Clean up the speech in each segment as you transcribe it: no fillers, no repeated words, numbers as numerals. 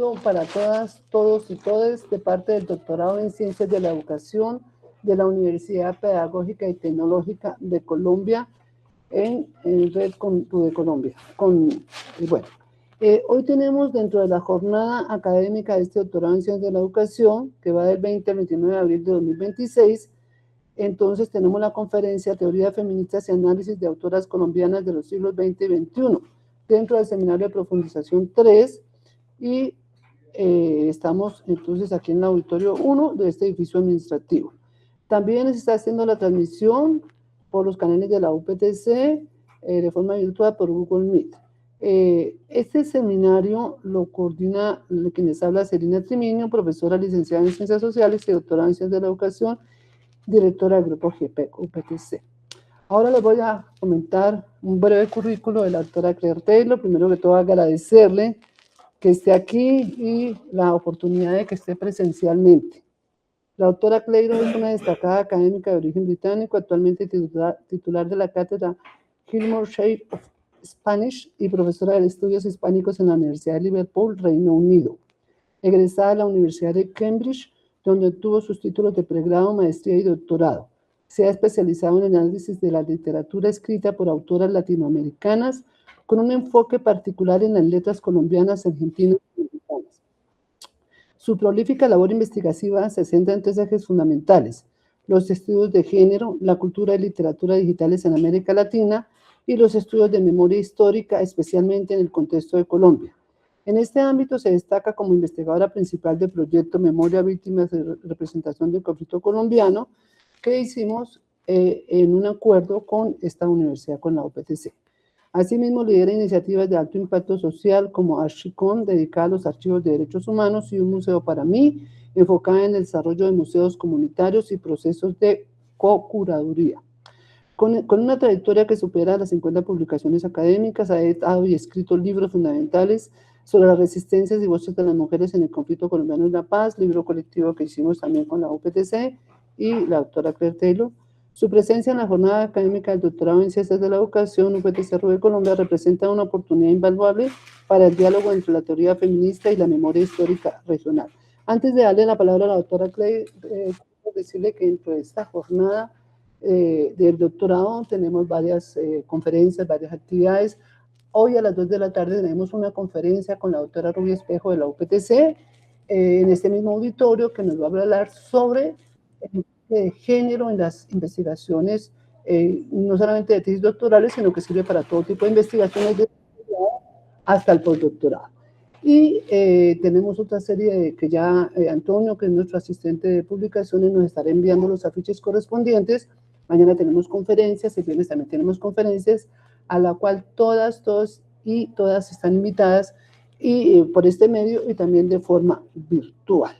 saludo para todas, todos y todes de parte del doctorado en Ciencias de la Educación de la Universidad Pedagógica y Tecnológica de Colombia en Red de Colombia. Hoy tenemos dentro de la jornada académica de este doctorado en Ciencias de la Educación, que va del 20 al 29 de abril de 2026, entonces tenemos la conferencia Teoría Feministas y Análisis de Autoras Colombianas de los siglos XX y XXI, dentro del seminario de profundización 3, y estamos entonces aquí en el auditorio 1 de este edificio administrativo. También se está haciendo la transmisión por los canales de la UPTC de forma virtual por Google Meet. Este seminario lo coordina quien les habla, Serina Trimiño, profesora licenciada en Ciencias Sociales y doctorada en Ciencias de la Educación, directora del grupo GPEC UPTC. Ahora les voy a comentar un breve currículo de la doctora Claire Taylor. Primero que todo, agradecerle que esté aquí y la oportunidad de que esté presencialmente. La doctora Claire es una destacada académica de origen británico, actualmente titular de la cátedra Gilmore Shade of Spanish y profesora de estudios hispánicos en la Universidad de Liverpool, Reino Unido. Egresada de la Universidad de Cambridge, donde obtuvo sus títulos de pregrado, maestría y doctorado. Se ha especializado en el análisis de la literatura escrita por autoras latinoamericanas, con un enfoque particular en las letras colombianas, argentinas y mexicanas. Su prolífica labor investigativa se centra en tres ejes fundamentales: los estudios de género, la cultura y literatura digitales en América Latina y los estudios de memoria histórica, especialmente en el contexto de Colombia. En este ámbito se destaca como investigadora principal del proyecto Memoria, Víctimas y Representación del Conflicto Colombiano, que hicimos en un acuerdo con esta universidad, con la UPTC. Asimismo, lidera iniciativas de alto impacto social como Archicon, dedicada a los archivos de derechos humanos, y Un Museo para Mí, enfocada en el desarrollo de museos comunitarios y procesos de co-curaduría. Con una trayectoria que supera las 50 publicaciones académicas, ha editado y escrito libros fundamentales sobre las resistencias y voces de las mujeres en el conflicto colombiano y la paz, libro colectivo que hicimos también con la UPTC y la doctora Claire Taylor. Su presencia en la jornada académica del doctorado en Ciencias de la Educación UPTC de Colombia representa una oportunidad invaluable para el diálogo entre la teoría feminista y la memoria histórica regional. Antes de darle la palabra a la doctora Claire, quiero decirle que dentro de esta jornada del doctorado tenemos varias conferencias, varias actividades. Hoy a las 2 de la tarde tenemos una conferencia con la doctora Rubia Espejo de la UPTC en este mismo auditorio, que nos va a hablar sobre el género en las investigaciones, no solamente de tesis doctorales, sino que sirve para todo tipo de investigaciones de hasta el postdoctorado. Y tenemos otra serie de que ya Antonio, que es nuestro asistente de publicaciones, nos estará enviando los afiches correspondientes. Mañana tenemos conferencias, el viernes también tenemos conferencias, a la cual todas están invitadas y por este medio y también de forma virtual.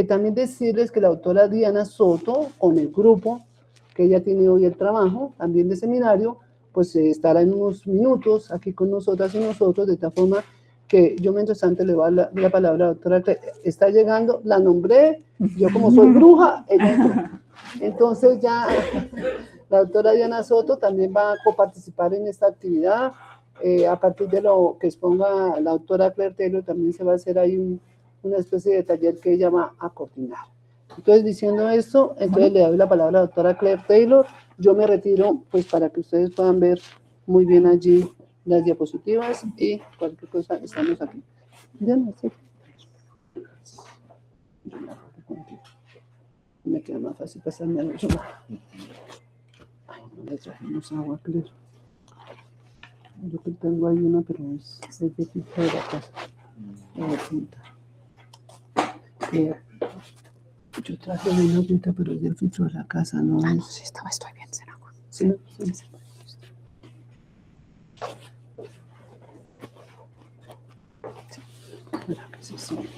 También decirles que la doctora Diana Soto, con el grupo que ella tiene hoy el trabajo, también de seminario, pues estará en unos minutos aquí con nosotras y nosotros, de tal forma que yo mientras antes le voy a dar la palabra a la doctora que está llegando, la nombré, yo como soy bruja, ella entró. Entonces ya la doctora Diana Soto también va a coparticipar en esta actividad. A partir de lo que exponga la doctora Claire Taylor, también se va a hacer ahí una especie de taller que ella va a coordinar. Entonces, diciendo esto, entonces le doy la palabra a la doctora Claire Taylor. Yo me retiro pues para que ustedes puedan ver muy bien allí las diapositivas y cualquier cosa, estamos aquí. Diana, sí. Me queda más fácil pasarme a los demás. Ay, no le trajimos agua, Claire. Yo que tengo ahí una, pero es de pizza de la casa. Yo traje una agüita, pero es del filtro de la casa, ¿no? Ah, no, sí, estoy bien sin agua. Sí, no, sí. Espera, que se sube.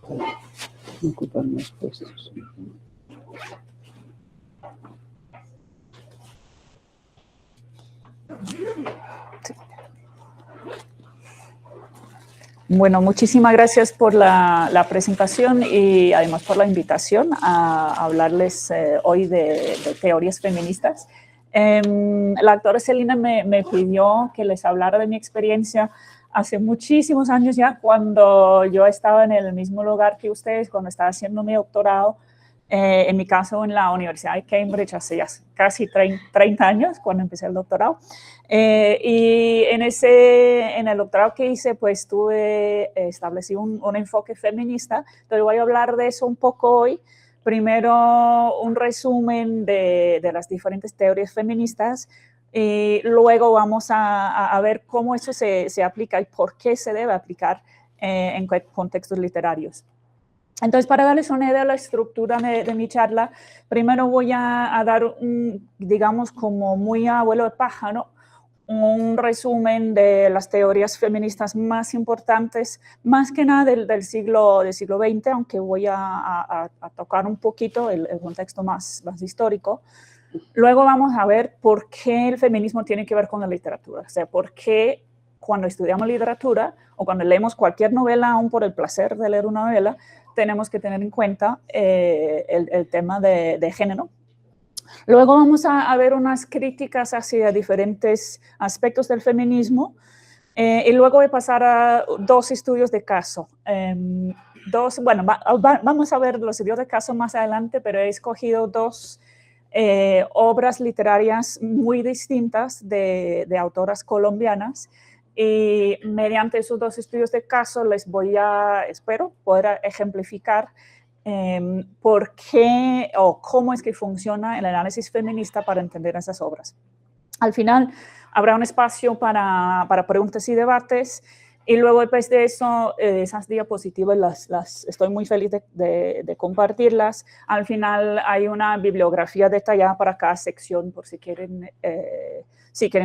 Para no ocupar más puestos. Bueno, muchísimas gracias por la presentación y además por la invitación a hablarles hoy de teorías feministas. La doctora Celina me pidió que les hablara de mi experiencia hace muchísimos años ya, cuando yo estaba en el mismo lugar que ustedes, cuando estaba haciendo mi doctorado, en mi caso en la Universidad de Cambridge, hace ya casi 30 años, cuando empecé el doctorado. Y en el doctorado que hice, pues establecí un enfoque feminista. Entonces voy a hablar de eso un poco hoy. Primero, un resumen de las diferentes teorías feministas, y luego vamos a ver cómo eso se aplica y por qué se debe aplicar en contextos literarios. Entonces, para darles una idea de la estructura de mi charla, primero voy a dar, digamos, como muy a vuelo de pájaro, un resumen de las teorías feministas más importantes, más que nada del siglo XX, aunque voy a tocar un poquito el contexto más histórico. Luego vamos a ver por qué el feminismo tiene que ver con la literatura, o sea, por qué cuando estudiamos literatura o cuando leemos cualquier novela, aún por el placer de leer una novela, tenemos que tener en cuenta el tema de género. Luego vamos a ver unas críticas hacia diferentes aspectos del feminismo, y luego voy a pasar a dos estudios de caso. Vamos a ver los estudios de caso más adelante, pero he escogido dos obras literarias muy distintas de autoras colombianas, y mediante esos dos estudios de caso les voy espero poder ejemplificar por qué o cómo es que funciona el análisis feminista para entender esas obras. Al final habrá un espacio para preguntas y debates, y luego después de eso, esas diapositivas estoy muy feliz de compartirlas. Al final hay una bibliografía detallada para cada sección por si quieren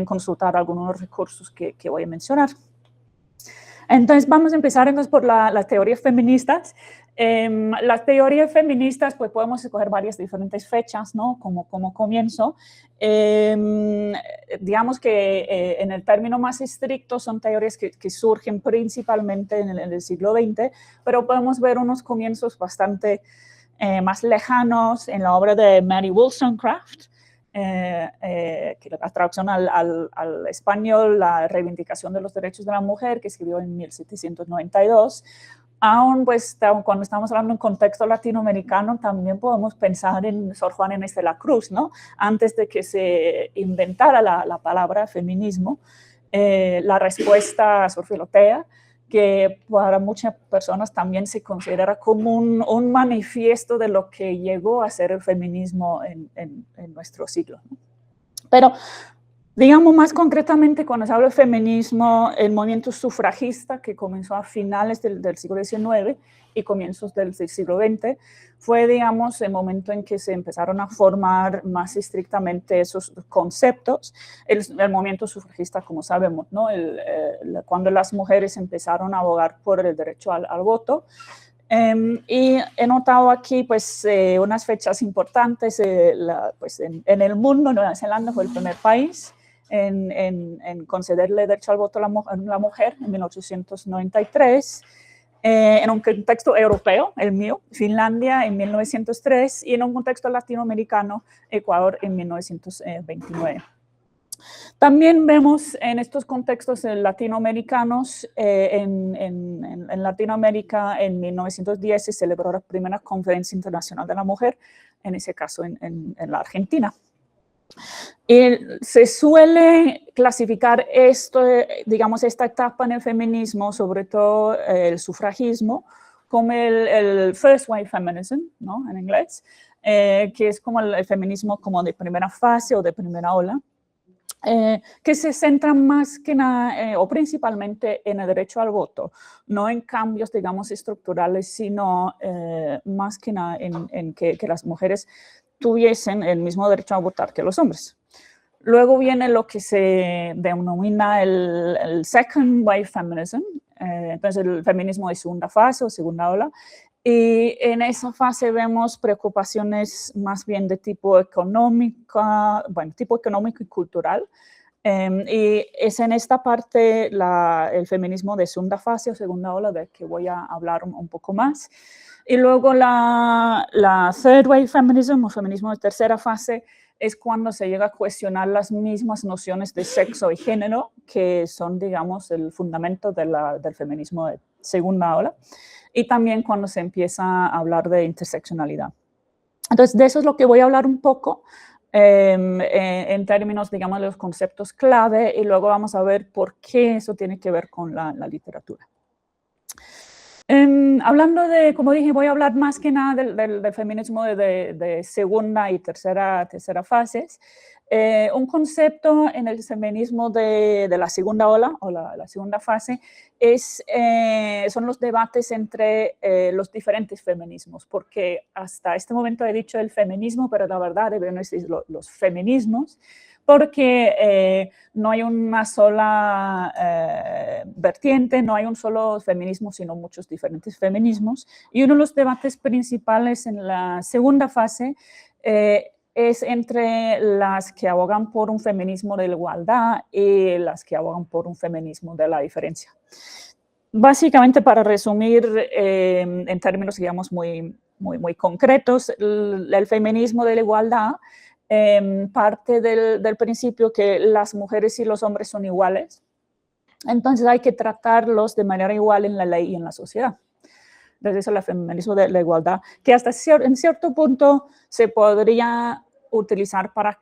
consultar algunos de los recursos que voy a mencionar. Entonces vamos a empezar por las teorías feministas. Las teorías feministas, pues podemos escoger varias diferentes fechas, ¿no? Como comienzo. Digamos que en el término más estricto son teorías que surgen principalmente en el siglo XX, pero podemos ver unos comienzos bastante más lejanos en la obra de Mary Wollstonecraft, que la traducción al español, La reivindicación de los derechos de la mujer, que escribió en 1792. Aún pues cuando estamos hablando en contexto latinoamericano, también podemos pensar en Sor Juana Inés de la Cruz, ¿no? Antes de que se inventara la palabra feminismo, la respuesta a Sor Filotea, que para muchas personas también se considera como un manifiesto de lo que llegó a ser el feminismo en nuestro siglo, ¿no? Pero digamos más concretamente, cuando se habla de feminismo, el movimiento sufragista, que comenzó a finales del siglo XIX y comienzos del siglo XX, fue, digamos, el momento en que se empezaron a formar más estrictamente esos conceptos. El movimiento sufragista, como sabemos, ¿no? Cuando las mujeres empezaron a abogar por el derecho al voto. Y he notado aquí pues, unas fechas importantes. Pues, en el mundo, Nueva Zelanda fue el primer país en concederle derecho al voto a la mujer en 1893, en un contexto europeo, el mío, Finlandia en 1903, y en un contexto latinoamericano, Ecuador en 1929. También vemos en estos contextos latinoamericanos, en Latinoamérica en 1910 se celebró la primera Conferencia Internacional de la Mujer, en ese caso en la Argentina. Y se suele clasificar digamos, esta etapa en el feminismo, sobre todo el sufragismo, como el first wave feminism, ¿no? En inglés, que es como el feminismo como de primera fase o de primera ola, que se centra más que nada o principalmente en el derecho al voto, no en cambios, digamos, estructurales, sino más que nada en que las mujeres tuviesen el mismo derecho a votar que los hombres. Luego viene lo que se denomina el second wave feminism, entonces el feminismo de segunda fase o segunda ola, y en esa fase vemos preocupaciones más bien de tipo económico y cultural, y es en esta parte el feminismo de segunda fase o segunda ola de que voy a hablar un poco más. Y luego la third wave feminism o feminismo de tercera fase es cuando se llega a cuestionar las mismas nociones de sexo y género, que son, digamos, el fundamento del feminismo de segunda ola, y también cuando se empieza a hablar de interseccionalidad. Entonces, de eso es lo que voy a hablar un poco, en términos, digamos, de los conceptos clave, y luego vamos a ver por qué eso tiene que ver con la literatura. Hablando de, como dije, voy a hablar más que nada del feminismo de segunda y tercera fases. Un concepto en el feminismo de la segunda ola o la segunda fase son los debates entre los diferentes feminismos, porque hasta este momento he dicho el feminismo, pero la verdad deberían decir los feminismos, porque no hay una sola vertiente, no hay un solo feminismo, sino muchos diferentes feminismos. Y uno de los debates principales en la segunda fase es entre las que abogan por un feminismo de la igualdad y las que abogan por un feminismo de la diferencia. Básicamente, para resumir en términos, digamos, muy concretos, el feminismo de la igualdad parte del principio que las mujeres y los hombres son iguales, entonces hay que tratarlos de manera igual en la ley y en la sociedad. Entonces eso es el feminismo de la igualdad, que hasta en cierto punto se podría utilizar para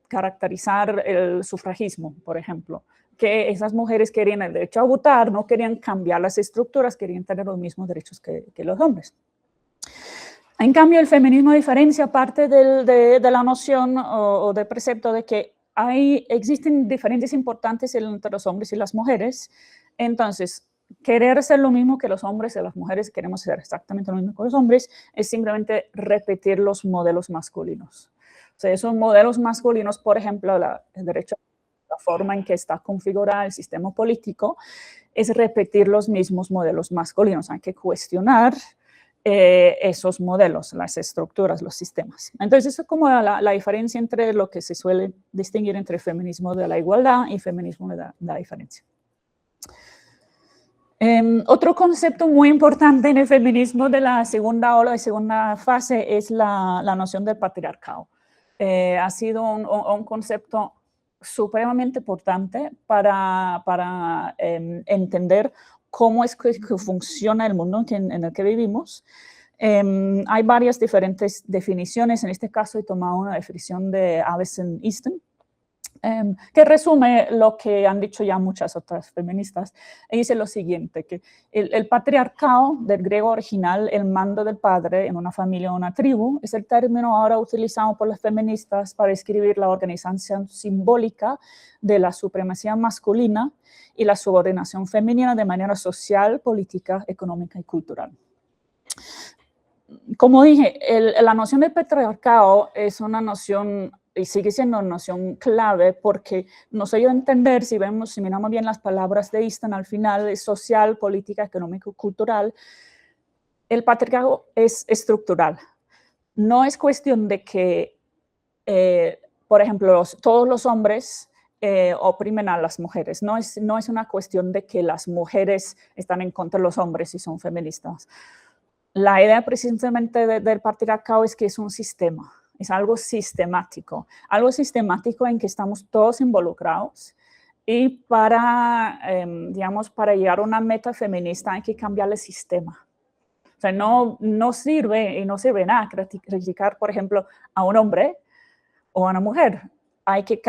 caracterizar el sufragismo, por ejemplo, que esas mujeres querían el derecho a votar, no querían cambiar las estructuras, querían tener los mismos derechos que los hombres. En cambio, el feminismo diferencia parte de la noción o del precepto de que existen diferencias importantes entre los hombres y las mujeres. Entonces, querer ser lo mismo que los hombres y las mujeres, queremos ser exactamente lo mismo que los hombres, es simplemente repetir los modelos masculinos. O sea, esos modelos masculinos, por ejemplo, el derecho, la forma en que está configurado el sistema político, es repetir los mismos modelos masculinos. Hay que cuestionar esos modelos, las estructuras, los sistemas. Entonces, eso es como la diferencia entre lo que se suele distinguir entre feminismo de la igualdad y feminismo de la diferencia. Otro concepto muy importante en el feminismo de la segunda ola y segunda fase es la noción del patriarcado. Ha sido un concepto supremamente importante para entender cómo es que funciona el mundo en el que vivimos. Hay varias diferentes definiciones. En este caso he tomado una definición de Alison Easton, que resume lo que han dicho ya muchas otras feministas. Y dice lo siguiente, que el patriarcado, del griego original, el mando del padre en una familia o una tribu, es el término ahora utilizado por las feministas para describir la organización simbólica de la supremacía masculina y la subordinación femenina de manera social, política, económica y cultural. Como dije, la noción del patriarcado es una noción, y sigue siendo una noción clave, porque nos ayuda a entender, si miramos bien las palabras de Easton al final, es social, política, económico, cultural. El patriarcado es estructural. No es cuestión de que, por ejemplo, todos los hombres oprimen a las mujeres. No es una cuestión de que las mujeres están en contra de los hombres y son feministas. La idea precisamente del patriarcado es que es un sistema, es algo sistemático en que estamos todos involucrados, y para llegar a una meta feminista hay que cambiar el sistema. O sea, no sirve y no sirve nada criticar, por ejemplo, a un hombre o a una mujer. Hay que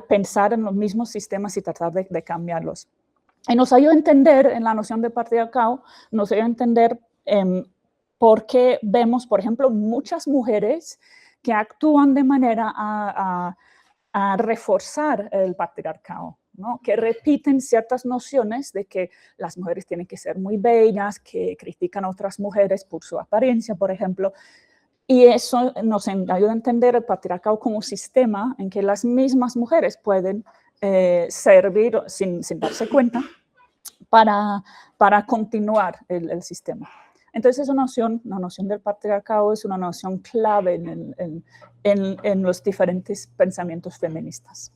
pensar en los mismos sistemas y tratar de cambiarlos. Y nos ayuda a entender, en la noción de patriarcado, nos ayuda a entender por qué vemos, por ejemplo, muchas mujeres que actúan de manera a reforzar el patriarcado, ¿no? Que repiten ciertas nociones de que las mujeres tienen que ser muy bellas, que critican a otras mujeres por su apariencia, por ejemplo. Y eso nos ayuda a entender el patriarcado como un sistema en que las mismas mujeres pueden servir sin darse cuenta para continuar el sistema. Entonces, la noción del patriarcado es una noción clave en los diferentes pensamientos feministas.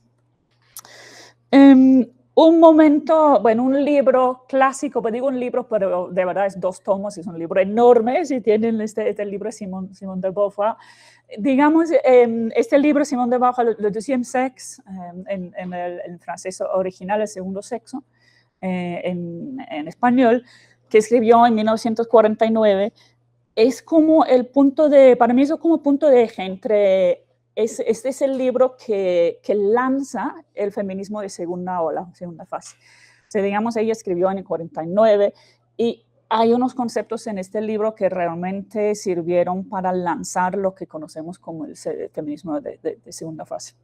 un momento, bueno, un libro clásico, pues digo un libro, pero de verdad es 2 tomos, es un libro enorme, si tienen este libro de Simone de Beauvoir. Digamos, este libro, Simone de Beauvoir, Le Deuxième Sexe, en el francés original, El Segundo Sexo, en español, que escribió en 1949, es como el punto de, para mí es como punto de eje entre, este es el libro que lanza el feminismo de segunda ola, segunda fase. O sea, digamos, ella escribió en el 49 y hay unos conceptos en este libro que realmente sirvieron para lanzar lo que conocemos como el feminismo de segunda fase.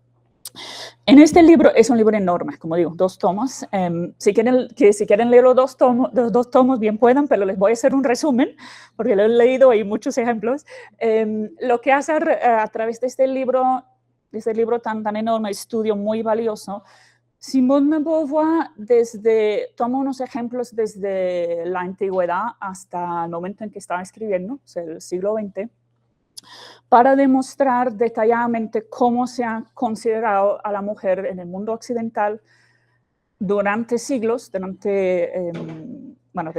En este libro, es un libro enorme, como digo, 2 tomos. Si quieren leer los dos tomos, bien puedan, pero les voy a hacer un resumen, porque lo he leído y muchos ejemplos. Lo que hace a través de este libro tan enorme, estudio muy valioso, Simone de Beauvoir toma unos ejemplos desde la antigüedad hasta el momento en que estaba escribiendo, o sea, el siglo XX, para demostrar detalladamente cómo se ha considerado a la mujer en el mundo occidental durante siglos, bueno,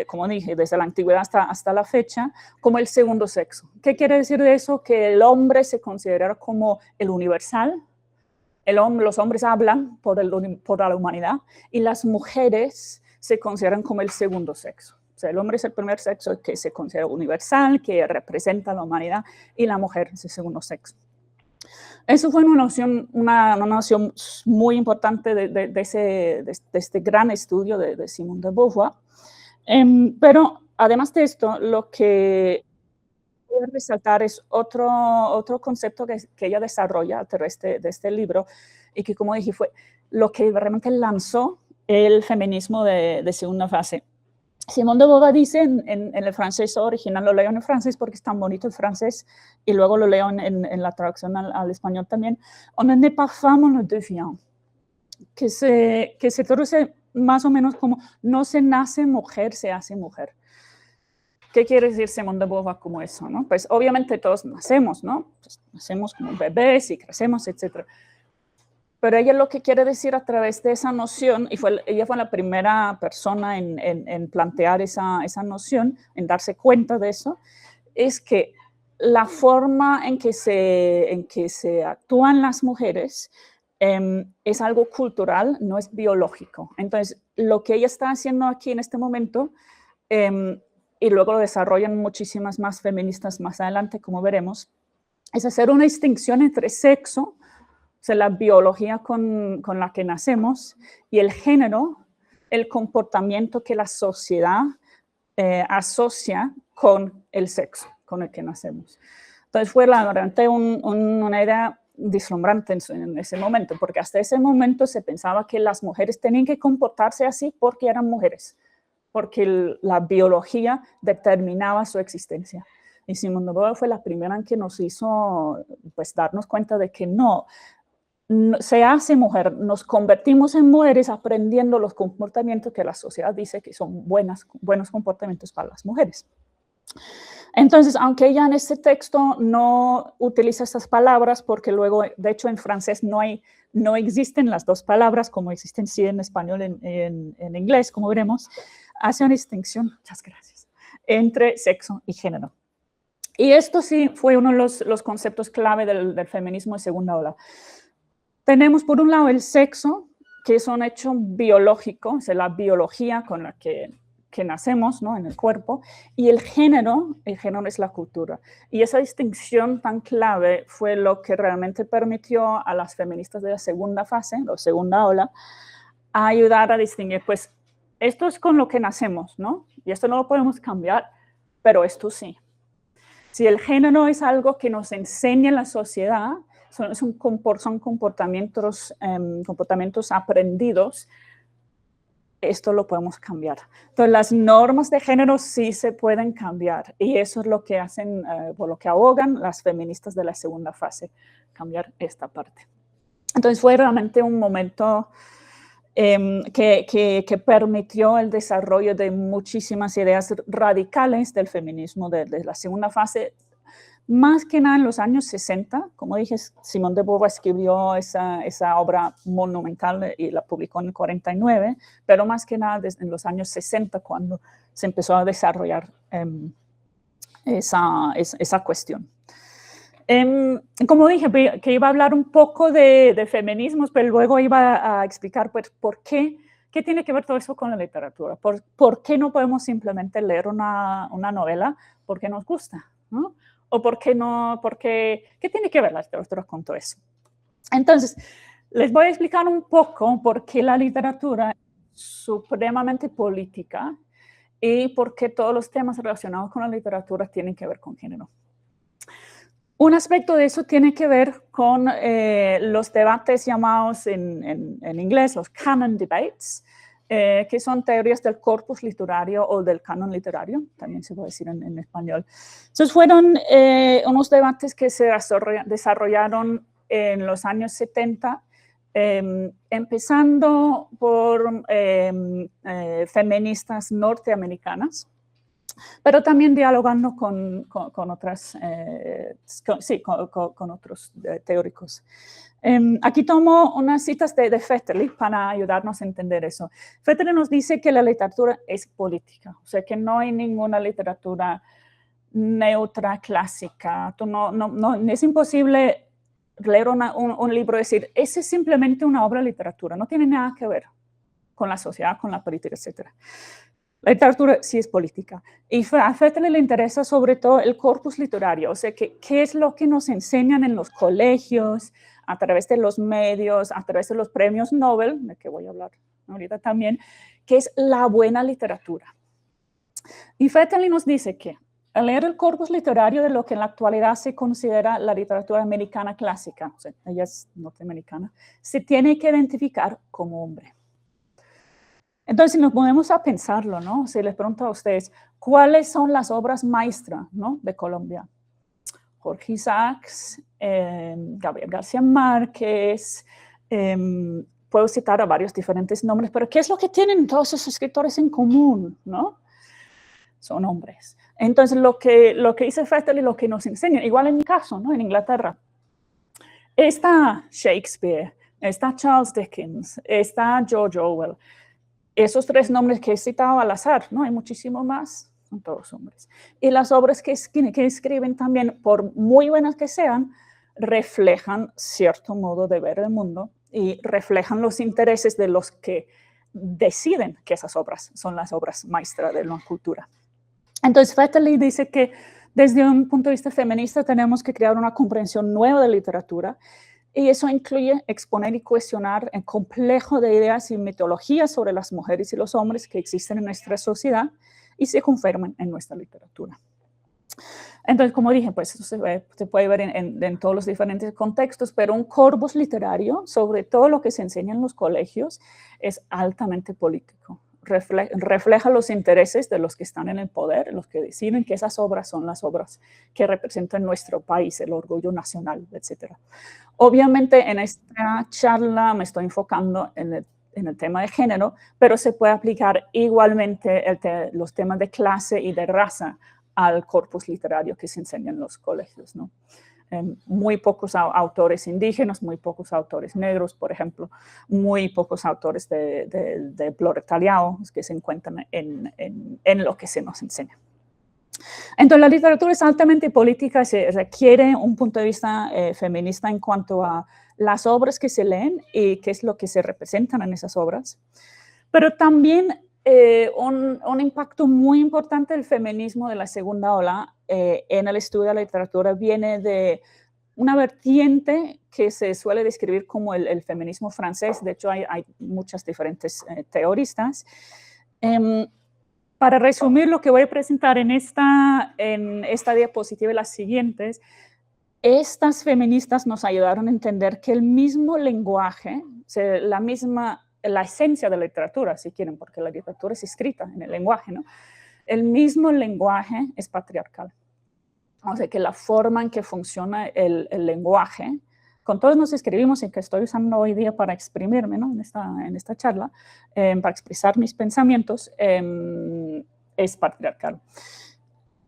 como dije, desde la antigüedad hasta la fecha, como el segundo sexo. ¿Qué quiere decir de eso? Que el hombre se considera como el universal, los hombres hablan por la humanidad y las mujeres se consideran como el segundo sexo. O sea, el hombre es el primer sexo que se considera universal, que representa a la humanidad, y la mujer es el segundo sexo. Eso fue una noción muy importante de este gran estudio de Simone de Beauvoir. Pero además de esto, lo que voy a resaltar es otro concepto que ella desarrolla a través de este libro y que, como dije, fue lo que realmente lanzó el feminismo de segunda fase. Simone de Beauvoir dice en el francés original, lo leo en el francés porque es tan bonito el francés, y luego lo leo en la traducción al español también, on ne naît pas femme, on le devient, que se traduce más o menos como no se nace mujer, se hace mujer. ¿Qué quiere decir Simone de Beauvoir como eso, no? Pues obviamente todos nacemos, ¿no? Pues nacemos como bebés y crecemos, etc. Pero ella lo que quiere decir a través de esa noción, y ella fue la primera persona en plantear esa noción, en darse cuenta de eso, es que la forma en que se actúan las mujeres es algo cultural, no es biológico. Entonces, lo que ella está haciendo aquí en este momento, y luego lo desarrollan muchísimas más feministas más adelante, como veremos, es hacer una distinción entre sexo, o sea, la biología con la que nacemos, y el género, el comportamiento que la sociedad asocia con el sexo con el que nacemos. Entonces fue realmente una idea deslumbrante en ese momento, porque hasta ese momento se pensaba que las mujeres tenían que comportarse así porque eran mujeres, porque la biología determinaba su existencia. Y Simone de Beauvoir fue la primera en que nos hizo pues, darnos cuenta de que no se hace mujer, nos convertimos en mujeres aprendiendo los comportamientos que la sociedad dice que son buenos comportamientos para las mujeres. Entonces, aunque ella en este texto no utiliza estas palabras, porque luego, de hecho, en francés no existen las 2 palabras, como existen sí en español, en inglés, como veremos, hace una distinción, muchas gracias, entre sexo y género. Y esto sí fue uno de los conceptos clave del feminismo de segunda ola. Tenemos, por un lado, el sexo, que es un hecho biológico, o sea, la biología con la que nacemos, ¿no? En el cuerpo, y el género es la cultura. Y esa distinción tan clave fue lo que realmente permitió a las feministas de la segunda fase, la segunda ola, a ayudar a distinguir, pues, esto es con lo que nacemos, ¿no? Y esto no lo podemos cambiar, pero esto sí. Si el género es algo que nos enseña la sociedad, son comportamientos aprendidos, esto lo podemos cambiar. Entonces, las normas de género sí se pueden cambiar, y eso es lo que hacen, por lo que abogan las feministas de la segunda fase, cambiar esta parte. Entonces, fue realmente un momento que permitió el desarrollo de muchísimas ideas radicales del feminismo de la segunda fase, más que nada en los años 60. Como dije, Simone de Beauvoir escribió esa obra monumental y la publicó en el 49, pero más que nada en los años 60 cuando se empezó a desarrollar esa cuestión. Como dije, que iba a hablar un poco de feminismos, pero luego iba a explicar pues, por qué tiene que ver todo eso con la literatura. ¿Por qué no podemos simplemente leer una novela porque nos gusta, ¿no? O por qué no, ¿qué tiene que ver la literatura con todo eso? Entonces, les voy a explicar un poco por qué la literatura es supremamente política y por qué todos los temas relacionados con la literatura tienen que ver con género. Un aspecto de eso tiene que ver con los debates llamados en inglés los canon debates, que son teorías del corpus literario o del canon literario, también se puede decir en español. Entonces fueron unos debates que se desarrollaron en los años 70, empezando por feministas norteamericanas, pero también dialogando con otras, con otros teóricos. Aquí tomo unas citas de Vetterli para ayudarnos a entender eso. Vetterli nos dice que la literatura es política, o sea que no hay ninguna literatura neutra, clásica. Es imposible leer un libro y decir, ese es simplemente una obra de literatura, no tiene nada que ver con la sociedad, con la política, etc. La literatura sí es política. Y a Vetterli le interesa sobre todo el corpus literario, o sea, qué es lo que nos enseñan en los colegios, a través de los medios, a través de los premios Nobel, de que voy a hablar ahorita también, que es la buena literatura. Y Vetterli nos dice que al leer el corpus literario de lo que en la actualidad se considera la literatura americana clásica, o sea, ella es norteamericana, se tiene que identificar como hombre. Entonces, si nos ponemos a pensarlo, ¿no? Si les pregunto a ustedes, ¿cuáles son las obras maestras, ¿no? de Colombia? Jorge Isaacs, Gabriel García Márquez, puedo citar a varios diferentes nombres, pero ¿qué es lo que tienen todos esos escritores en común, ¿no? Son hombres. Entonces, lo que dice Vetterli, lo que nos enseña, igual en mi caso, ¿no? En Inglaterra, está Shakespeare, está Charles Dickens, está George Orwell. Esos tres nombres que he citado al azar, ¿no? Hay muchísimo más, son todos hombres. Y las obras que escriben también, por muy buenas que sean, reflejan cierto modo de ver el mundo y reflejan los intereses de los que deciden que esas obras son las obras maestras de la cultura. Entonces, Vetterli dice que desde un punto de vista feminista tenemos que crear una comprensión nueva de literatura. Y eso incluye exponer y cuestionar el complejo de ideas y mitologías sobre las mujeres y los hombres que existen en nuestra sociedad y se confirman en nuestra literatura. Entonces, como dije, pues eso se puede ver en todos los diferentes contextos, pero un corpus literario, sobre todo lo que se enseña en los colegios, es altamente político. Refleja los intereses de los que están en el poder, los que deciden que esas obras son las obras que representan nuestro país, el orgullo nacional, etc. Obviamente en esta charla me estoy enfocando en el tema de género, pero se puede aplicar igualmente los temas de clase y de raza al corpus literario que se enseña en los colegios, ¿no? Muy pocos autores indígenas, muy pocos autores negros, por ejemplo, muy pocos autores de proletariado que se encuentran en lo que se nos enseña. Entonces, la literatura es altamente política, se requiere un punto de vista feminista en cuanto a las obras que se leen y qué es lo que se representan en esas obras, pero también un impacto muy importante del feminismo de la segunda ola en el estudio de la literatura viene de una vertiente que se suele describir como el feminismo francés. De hecho, hay muchas diferentes teoristas. Para resumir lo que voy a presentar en esta diapositiva y las siguientes, estas feministas nos ayudaron a entender que el mismo lenguaje, o sea, la esencia de la literatura, si quieren, porque la literatura es escrita en el lenguaje, ¿no? El mismo lenguaje es patriarcal. O sea, que la forma en que funciona el lenguaje, con todos nos escribimos y que estoy usando hoy día para exprimirme, ¿no? en esta charla, para expresar mis pensamientos, es patriarcal.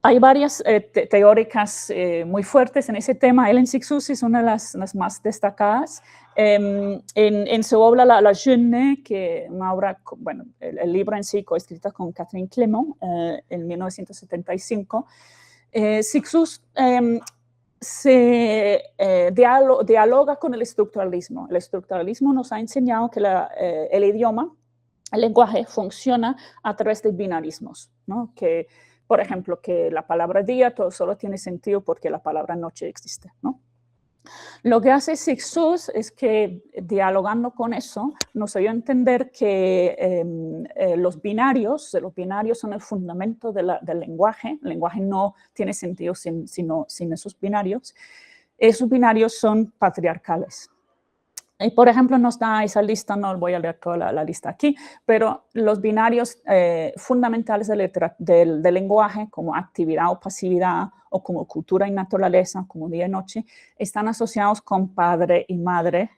Hay varias teóricas muy fuertes en ese tema. Hélène Cixous es una de las más destacadas. En su obra La Jeune, que una obra, bueno, el libro en sí, coescrita con Catherine Clément en 1975, Cixous dialoga con el estructuralismo. El estructuralismo nos ha enseñado que el idioma, el lenguaje, funciona a través de binarismos, ¿no? Que, por ejemplo, que la palabra día solo tiene sentido porque la palabra noche existe, ¿no? Lo que hace Cixous es que, dialogando con eso, nos ayuda a entender que los binarios son el fundamento del lenguaje. El lenguaje no tiene sentido sin esos binarios. Esos binarios son patriarcales. Y, por ejemplo, nos da esa lista, no voy a leer toda la lista aquí, pero los binarios fundamentales del lenguaje, como actividad o pasividad, o como cultura y naturaleza, como día y noche, están asociados con padre y madre,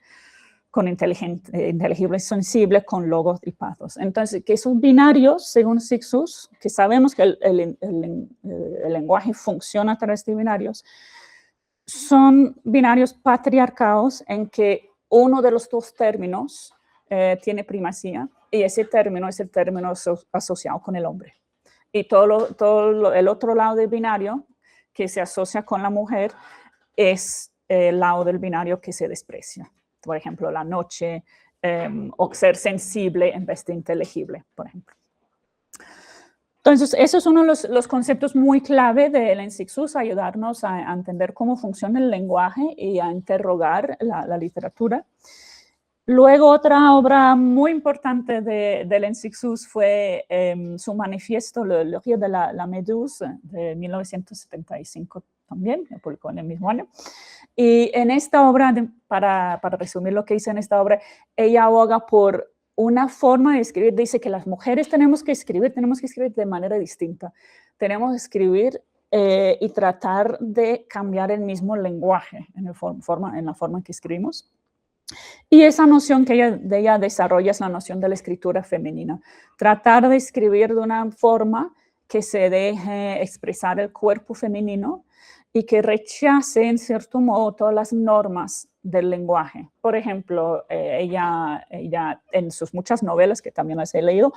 con inteligible y sensible, con logos y pathos. Entonces, que esos binarios, según Cixous, que sabemos que el lenguaje funciona a través de binarios, son binarios patriarcados en que uno de los dos términos tiene primacía, y ese término es el término asociado con el hombre. Y el otro lado del binario, que se asocia con la mujer, es el lado del binario que se desprecia. Por ejemplo, la noche, o ser sensible en vez de inteligible, por ejemplo. Entonces, esos son los conceptos muy clave de Hélène Cixous, ayudarnos a entender cómo funciona el lenguaje y a interrogar la literatura. Luego, otra obra muy importante de Hélène Cixous fue su manifiesto, Le Rire de la Méduse, de 1975 también, que publicó en el mismo año. Y en esta obra, para resumir lo que hice en esta obra, ella aboga por una forma de escribir. Dice que las mujeres tenemos que escribir de manera distinta. Tenemos que escribir y tratar de cambiar el mismo lenguaje en la forma en que escribimos. Y esa noción que ella desarrolla es la noción de la escritura femenina. Tratar de escribir de una forma que se deje expresar el cuerpo femenino y que rechace, en cierto modo, todas las normas del lenguaje. Por ejemplo, ella en sus muchas novelas, que también las he leído,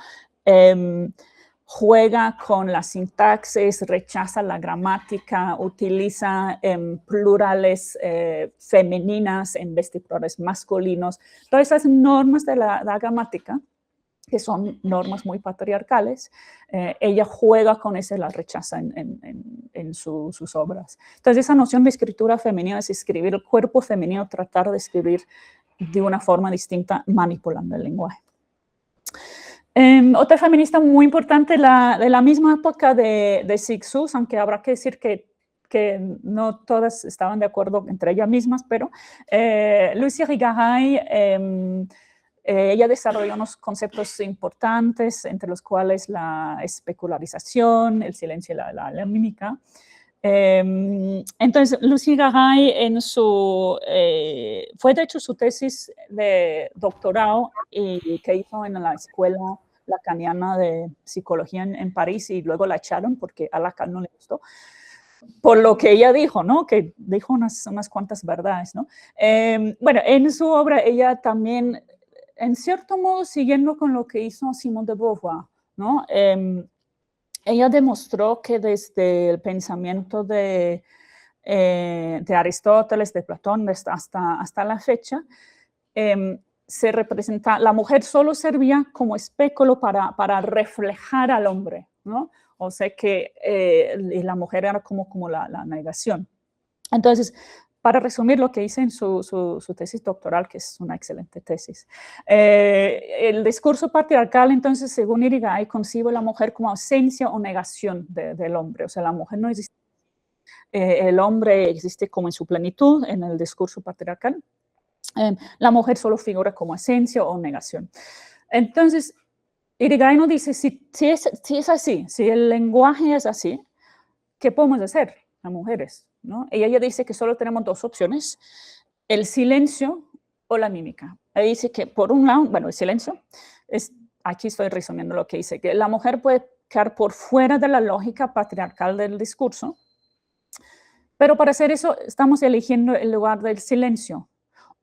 juega con la sintaxis, rechaza la gramática, utiliza plurales femeninas en vez de plurales masculinos. Todas esas normas de la gramática, que son normas muy patriarcales, ella juega con eso y las rechaza en sus obras. Entonces, esa noción de escritura femenina es escribir el cuerpo femenino, tratar de escribir de una forma distinta, manipulando el lenguaje. Otra feminista muy importante de la misma época de Cixous, aunque habrá que decir que no todas estaban de acuerdo entre ellas mismas, pero Lucie Irigaray, ella desarrolló unos conceptos importantes, entre los cuales la especularización, el silencio y la mímica. Entonces, Lucie Irigaray fue de hecho su tesis de doctorado que hizo en la escuela lacaniana de psicología en París, y luego la echaron porque a Lacan no le gustó, por lo que ella dijo, ¿no? Que dijo unas cuantas verdades, ¿no? Bueno, en su obra ella también, en cierto modo, siguiendo con lo que hizo Simone de Beauvoir, ¿no? Ella demostró que desde el pensamiento de Aristóteles, de Platón, hasta la fecha, se representa, la mujer solo servía como especulo para reflejar al hombre, ¿no? O sea que la mujer era como la negación. Entonces, para resumir lo que hice en su tesis doctoral, que es una excelente tesis, el discurso patriarcal, entonces, según Irigaray, concibe a la mujer como ausencia o negación del hombre. O sea, la mujer no existe, el hombre existe como en su plenitud en el discurso patriarcal. La mujer solo figura como esencia o negación. Entonces, Irigaray nos dice, si es así, si el lenguaje es así, ¿qué podemos hacer las mujeres? ¿No? Ella dice que solo tenemos dos opciones, el silencio o la mímica. Ella dice que por un lado, bueno, el silencio, aquí estoy resumiendo lo que dice, que la mujer puede quedar por fuera de la lógica patriarcal del discurso. Pero para hacer eso estamos eligiendo el lugar del silencio.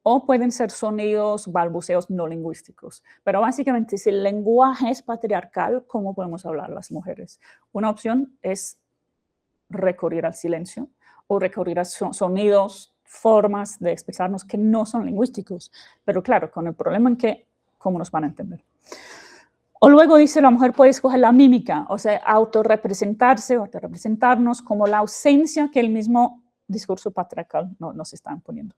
O pueden ser sonidos, balbuceos no lingüísticos. Pero básicamente, si el lenguaje es patriarcal, ¿cómo podemos hablar las mujeres? Una opción es recurrir al silencio o recurrir a sonidos, formas de expresarnos que no son lingüísticos. Pero claro, con el problema en que, ¿cómo nos van a entender? O luego dice, la mujer puede escoger la mímica, o sea, autorrepresentarse o autorrepresentarnos como la ausencia que el mismo discurso patriarcal nos está imponiendo.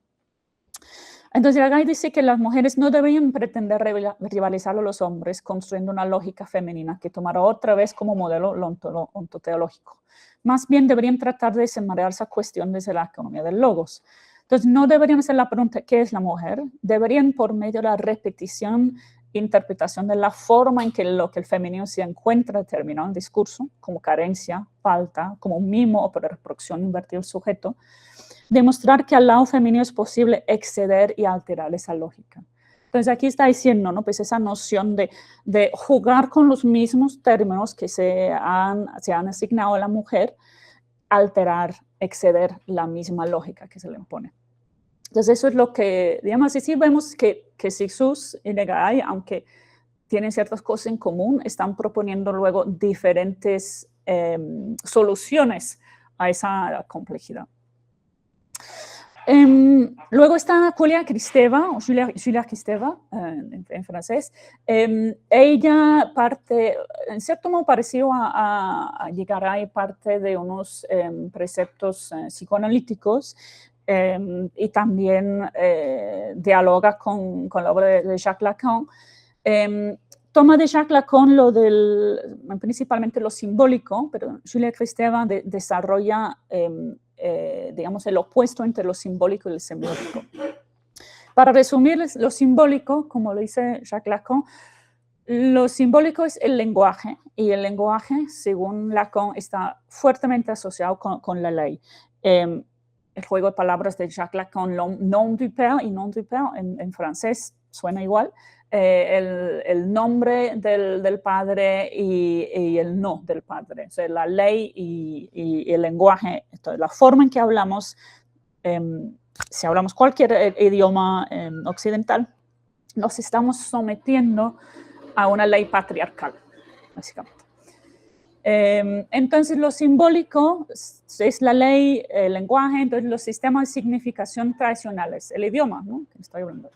Entonces, Iragai dice que las mujeres no deberían pretender rivalizar a los hombres construyendo una lógica femenina que tomará otra vez como modelo lo ontoteológico. Más bien deberían tratar de desenmarañar esa cuestión desde la economía del logos. Entonces, no deberían hacer la pregunta ¿qué es la mujer? Deberían, por medio de la repetición, interpretación de la forma en que lo que el femenino se encuentra determinado en el discurso, como carencia, falta, como mimo o por reproducción invertir el sujeto, demostrar que al lado femenino es posible exceder y alterar esa lógica. Entonces aquí está diciendo, ¿no? Pues esa noción de jugar con los mismos términos que se han asignado a la mujer, alterar, exceder la misma lógica que se le impone. Entonces eso es lo que, digamos, y sí vemos que Cixous y Iragai, aunque tienen ciertas cosas en común, están proponiendo luego diferentes soluciones a esa complejidad. Luego está Julia Kristeva, o Julia Kristeva en francés. Ella parte, en cierto modo parecido a Iragai, parte de unos preceptos psicoanalíticos y también dialoga con la obra de Jacques Lacan. Toma de Jacques Lacan principalmente lo simbólico, pero Julia Kristeva desarrolla digamos, el opuesto entre lo simbólico y el semiótico. Para resumir lo simbólico, como lo dice Jacques Lacan, lo simbólico es el lenguaje, y el lenguaje, según Lacan, está fuertemente asociado con la ley. El juego de palabras de Jacques Lacan, nom du père y nom du père, en francés suena igual, el nombre del padre y el no del padre, o sea, la ley y el lenguaje, entonces, la forma en que hablamos, si hablamos cualquier idioma occidental, nos estamos sometiendo a una ley patriarcal, básicamente. Entonces, lo simbólico es la ley, el lenguaje, entonces los sistemas de significación tradicionales, el idioma, ¿no? Que estoy hablando.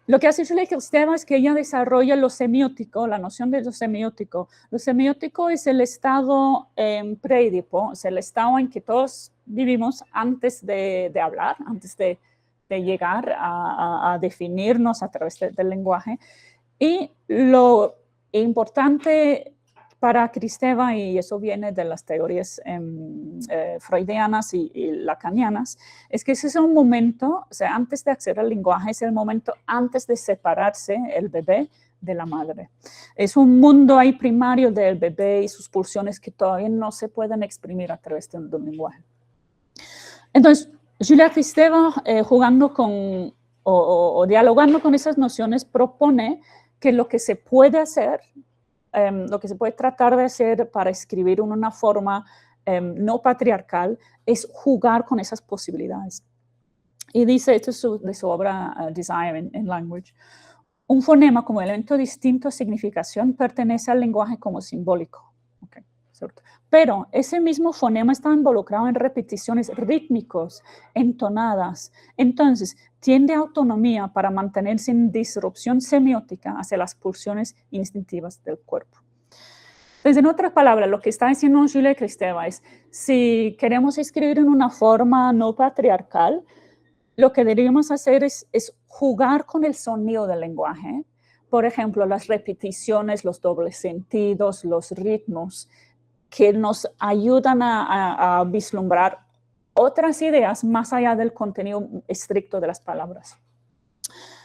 Lo que hace Julia Kristeva es que ella desarrolla lo semiótico, la noción de lo semiótico. Lo semiótico es el estado preedipo, es el estado en que todos vivimos antes de hablar, antes de llegar a definirnos a través del lenguaje. Y lo importante para Kristeva, y eso viene de las teorías freudianas y lacanianas, es que ese es un momento, o sea, antes de acceder al lenguaje, es el momento antes de separarse el bebé de la madre. Es un mundo ahí primario del bebé y sus pulsiones que todavía no se pueden exprimir a través de un lenguaje. Entonces, Julia Kristeva, jugando con o dialogando con esas nociones, propone que lo que se puede hacer, lo que se puede tratar de hacer para escribir en una forma no patriarcal es jugar con esas posibilidades. Y dice, esto es de su obra Desire in Language, un fonema como elemento distinto a significación pertenece al lenguaje como simbólico. Okay, ¿cierto? Pero ese mismo fonema está involucrado en repeticiones rítmicos, entonadas. Entonces, tiende a autonomía para mantenerse en disrupción semiótica hacia las pulsiones instintivas del cuerpo. Entonces, en otras palabras, lo que está diciendo Julia Kristeva es, si queremos escribir en una forma no patriarcal, lo que deberíamos hacer es jugar con el sonido del lenguaje. Por ejemplo, las repeticiones, los dobles sentidos, los ritmos, que nos ayudan a vislumbrar otras ideas más allá del contenido estricto de las palabras.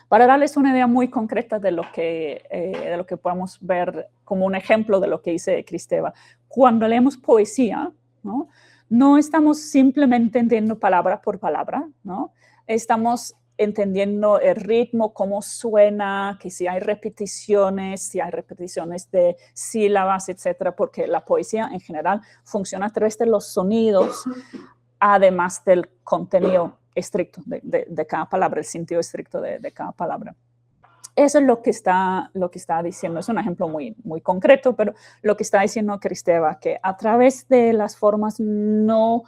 Para darles una idea muy concreta de lo que podemos ver como un ejemplo de lo que dice Kristeva, cuando leemos poesía, no estamos simplemente entendiendo palabra por palabra, ¿no? Estamos entendiendo el ritmo, cómo suena, que si hay repeticiones de sílabas, etcétera, porque la poesía en general funciona a través de los sonidos, además del contenido estricto de cada palabra, el sentido estricto de cada palabra. Eso es lo que está diciendo. Es un ejemplo muy, muy concreto, pero lo que está diciendo Kristeva, que a través de las formas no,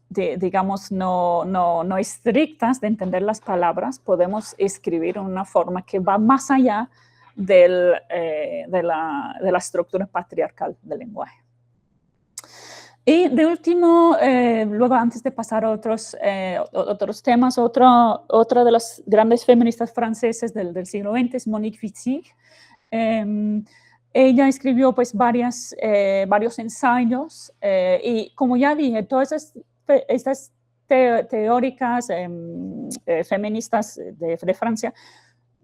digamos, no estrictas de entender las palabras, podemos escribir en una forma que va más allá de la estructura patriarcal del lenguaje. Y de último, luego antes de pasar a otros temas, otra de las grandes feministas franceses del siglo XX es Monique Wittig. Ella escribió pues varios ensayos y como ya dije, todas estas teóricas feministas de Francia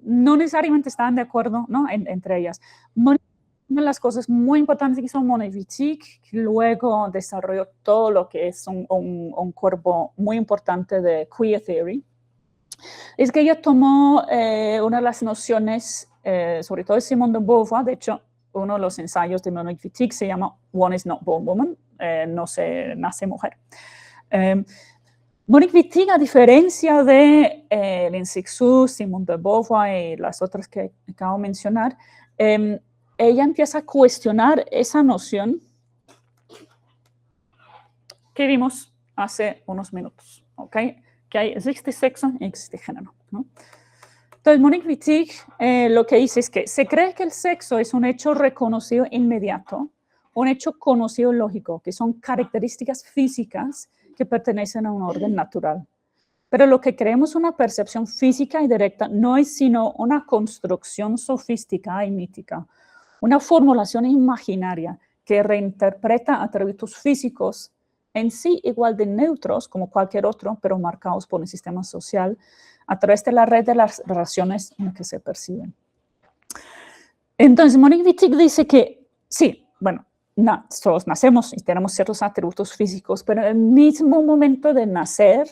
no necesariamente estaban de acuerdo, ¿no? entre ellas. Una de las cosas muy importantes que hizo Monique Wittig, que luego desarrolló todo lo que es un cuerpo muy importante de queer theory, es que ella tomó una de las nociones, sobre todo de Simone de Beauvoir. De hecho, uno de los ensayos de Monique Wittig se llama One is not born woman, no se nace mujer. Monique Wittig, a diferencia de Lin Sixou, Simone de Beauvoir y las otras que acabo de mencionar, ella empieza a cuestionar esa noción que vimos hace unos minutos, ¿ok? Que existe sexo y existe género, ¿no? Entonces, Monique Wittig lo que dice es que se cree que el sexo es un hecho reconocido inmediato, un hecho conocido lógico, que son características físicas que pertenecen a un orden natural. Pero lo que creemos una percepción física y directa no es sino una construcción sofisticada y mítica, una formulación imaginaria que reinterpreta atributos físicos en sí igual de neutros como cualquier otro, pero marcados por el sistema social a través de la red de las relaciones en que se perciben. Entonces, Monique Wittig dice que sí, bueno, todos nacemos y tenemos ciertos atributos físicos, pero en el mismo momento de nacer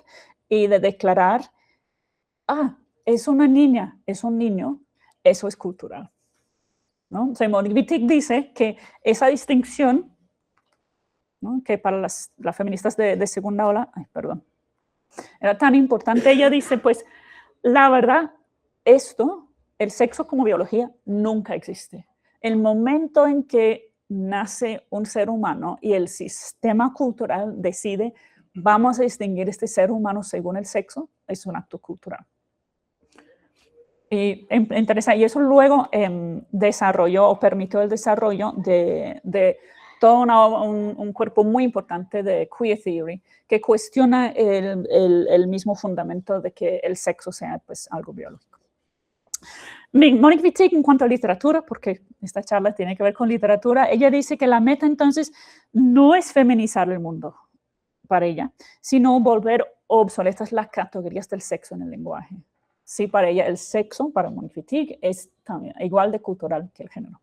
y de declarar, es una niña, es un niño, eso es cultural, ¿no? O sea, Monique Wittig dice que esa distinción, ¿no? Que para las feministas de segunda ola, era tan importante. Ella dice, pues, la verdad, el sexo como biología, nunca existe. El momento en que nace un ser humano y el sistema cultural decide, vamos a distinguir este ser humano según el sexo, es un acto cultural. Y interesante, y eso luego desarrolló o permitió el desarrollo de todo un cuerpo muy importante de queer theory que cuestiona el mismo fundamento de que el sexo sea pues, algo biológico. Monique Wittig, en cuanto a literatura, porque esta charla tiene que ver con literatura, ella dice que la meta entonces no es feminizar el mundo para ella, sino volver obsoletas las categorías del sexo en el lenguaje. Sí, para ella el sexo, para Monique Wittig, es también igual de cultural que el género.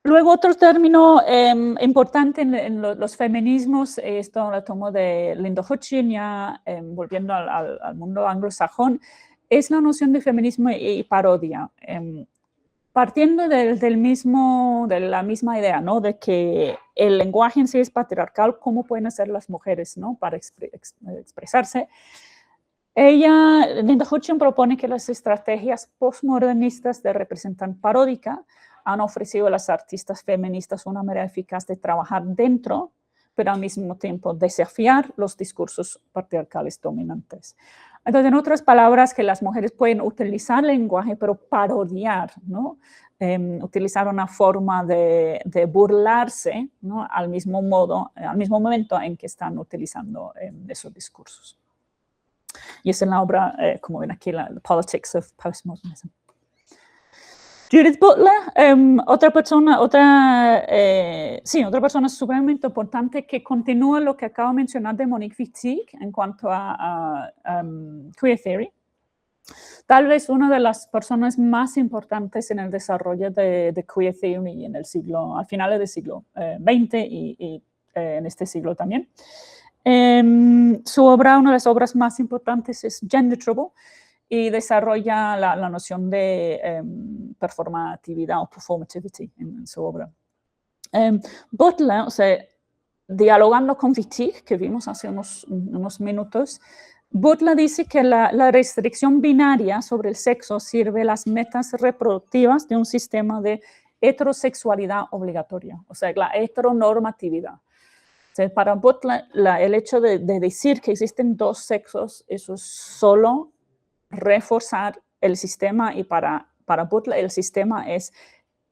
Luego, otro término importante en los feminismos, esto lo tomo de Linda Hutchin, ya volviendo al mundo anglosajón, es la noción de feminismo y parodia. Partiendo de la misma idea, ¿no? De que el lenguaje en sí es patriarcal, ¿cómo pueden hacer las mujeres, ¿no? Para expresarse? Linda Hutchin propone que las estrategias postmodernistas de representación paródica han ofrecido a las artistas feministas una manera eficaz de trabajar dentro, pero al mismo tiempo desafiar los discursos patriarcales dominantes. Entonces, en otras palabras, que las mujeres pueden utilizar el lenguaje, pero parodiar, ¿no? Utilizar una forma de burlarse, ¿no? al mismo momento en que están utilizando esos discursos. Y es en la obra, como ven aquí, The Politics of Postmodernism. Judith Butler, otra persona sumamente importante que continúa lo que acabo de mencionar de Monique Wittig en cuanto a queer theory. Tal vez una de las personas más importantes en el desarrollo de queer theory a finales del siglo XX y en este siglo también. Su obra, una de las obras más importantes es Gender Trouble, y desarrolla la noción de performatividad o performativity en su obra. Butler, o sea, dialogando con Wittig, que vimos hace unos minutos, Butler dice que la restricción binaria sobre el sexo sirve las metas reproductivas de un sistema de heterosexualidad obligatoria, o sea, la heteronormatividad. O sea, para Butler, el hecho de decir que existen dos sexos, eso es solo reforzar el sistema, y para Butler el sistema es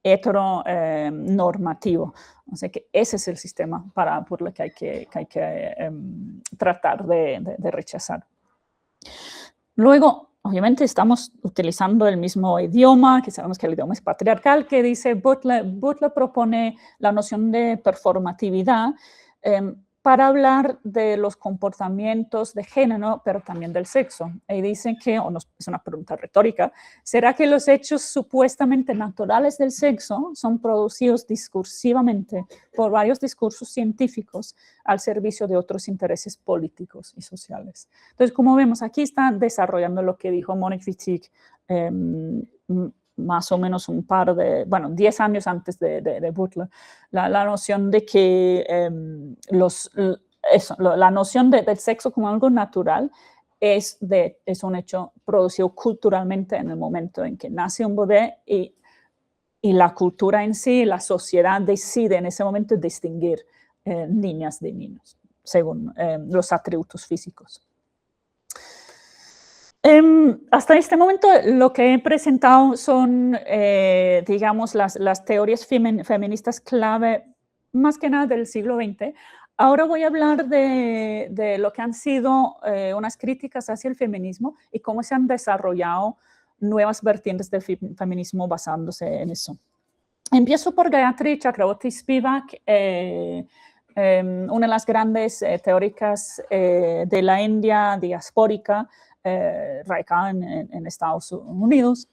heteronormativo. O sea que ese es el sistema para Butler que hay que tratar de rechazar. Luego, obviamente estamos utilizando el mismo idioma, que sabemos que el idioma es patriarcal, que dice Butler propone la noción de performatividad para hablar de los comportamientos de género, pero también del sexo. Y dicen que, es una pregunta retórica, ¿será que los hechos supuestamente naturales del sexo son producidos discursivamente por varios discursos científicos al servicio de otros intereses políticos y sociales? Entonces, como vemos, aquí está desarrollando lo que dijo Monique Wittig más o menos 10 años antes de Butler, la noción de que la noción del sexo como algo natural es un hecho producido culturalmente en el momento en que nace un bebé, y la cultura en sí, la sociedad decide en ese momento distinguir niñas de niños según los atributos físicos. Hasta este momento lo que he presentado son, digamos, las teorías feministas clave, más que nada del siglo XX. Ahora voy a hablar de lo que han sido unas críticas hacia el feminismo y cómo se han desarrollado nuevas vertientes del feminismo basándose en eso. Empiezo por Gayatri Chakraborty Spivak, una de las grandes teóricas de la India diaspórica, radicada en Estados Unidos.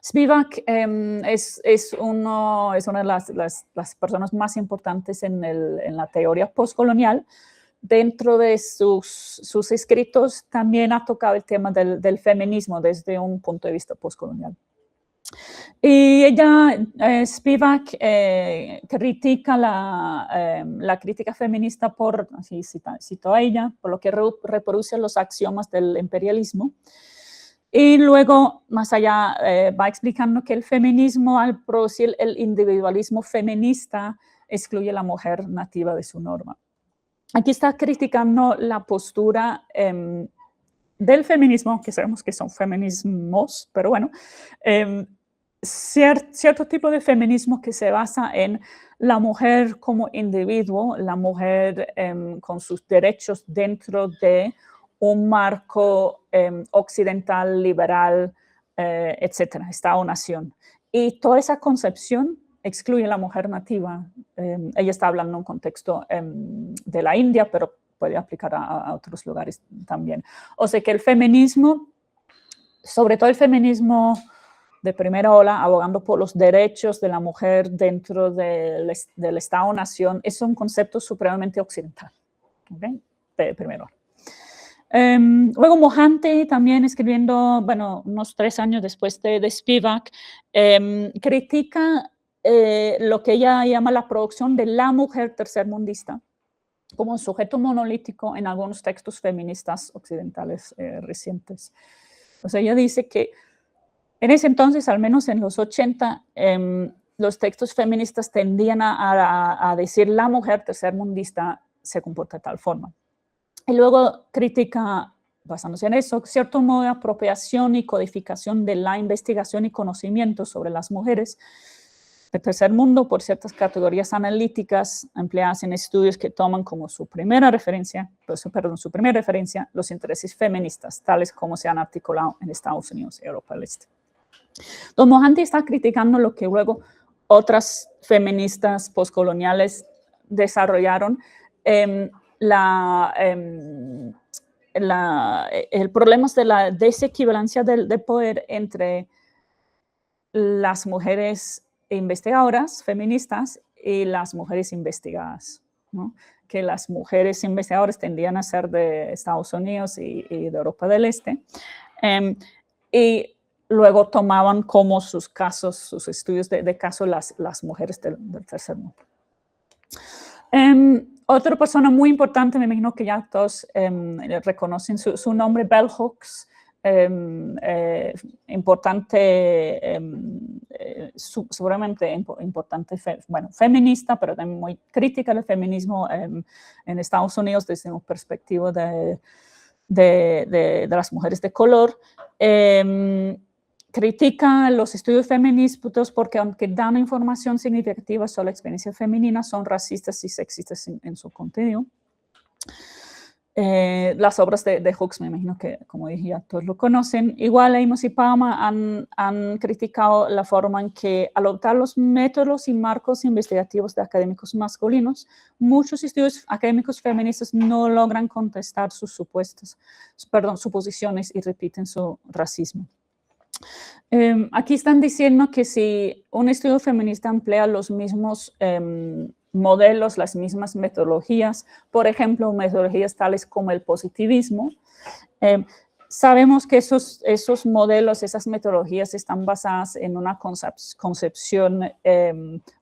Spivak es una de las personas más importantes en la teoría postcolonial. Dentro de sus escritos también ha tocado el tema del feminismo desde un punto de vista postcolonial. Y ella, Spivak, critica la crítica feminista por, así cito a ella, por lo que reproduce los axiomas del imperialismo. Y luego, más allá, va explicando que el feminismo, al producir el individualismo feminista, excluye a la mujer nativa de su norma. Aquí está criticando la postura del feminismo, que sabemos que son feminismos, pero bueno, cierto tipo de feminismo que se basa en la mujer como individuo, la mujer con sus derechos dentro de un marco occidental, liberal, etcétera, Estado-nación. Y toda esa concepción excluye a la mujer nativa. Ella está hablando en un contexto de la India, pero puede aplicar a otros lugares también. O sea que el feminismo, sobre todo el feminismo de primera ola, abogando por los derechos de la mujer dentro del Estado-nación, es un concepto supremamente occidental, ¿okay? De primera ola. Luego Mohanty, también escribiendo, bueno, unos 3 años después de Spivak, critica lo que ella llama la producción de la mujer tercermundista como un sujeto monolítico en algunos textos feministas occidentales recientes. O sea, ella dice que en ese entonces, al menos en los 80, los textos feministas tendían a decir la mujer tercermundista se comporta de tal forma. Y luego critica, basándose en eso, cierto modo de apropiación y codificación de la investigación y conocimiento sobre las mujeres del tercer mundo por ciertas categorías analíticas empleadas en estudios que toman como su primera referencia los intereses feministas, tales como se han articulado en Estados Unidos y Europa del Este. Don Mohanty está criticando lo que luego otras feministas postcoloniales desarrollaron, el problema de la desequivalencia de poder entre las mujeres investigadoras feministas y las mujeres investigadas, ¿no? que las mujeres investigadoras tendían a ser de Estados Unidos y de Europa del Este. Y luego tomaban como sus casos, sus estudios de caso las mujeres del tercer mundo. Otra persona muy importante, me imagino que ya todos reconocen su nombre, Bell Hooks, importante, seguramente importante, feminista, pero también muy crítica del feminismo en Estados Unidos desde una perspectiva de las mujeres de color. Critica los estudios feministas porque aunque dan información significativa sobre la experiencia femenina, son racistas y sexistas en su contenido. Las obras de Hooks, me imagino que, como dije, ya todos lo conocen. Igual Amos y Palmer han criticado la forma en que, al adoptar los métodos y marcos investigativos de académicos masculinos, muchos estudios académicos feministas no logran contestar sus suposiciones y repiten su racismo. Aquí están diciendo que si un estudio feminista emplea los mismos modelos, las mismas metodologías, por ejemplo, metodologías tales como el positivismo, sabemos que esos modelos, esas metodologías están basadas en una concepción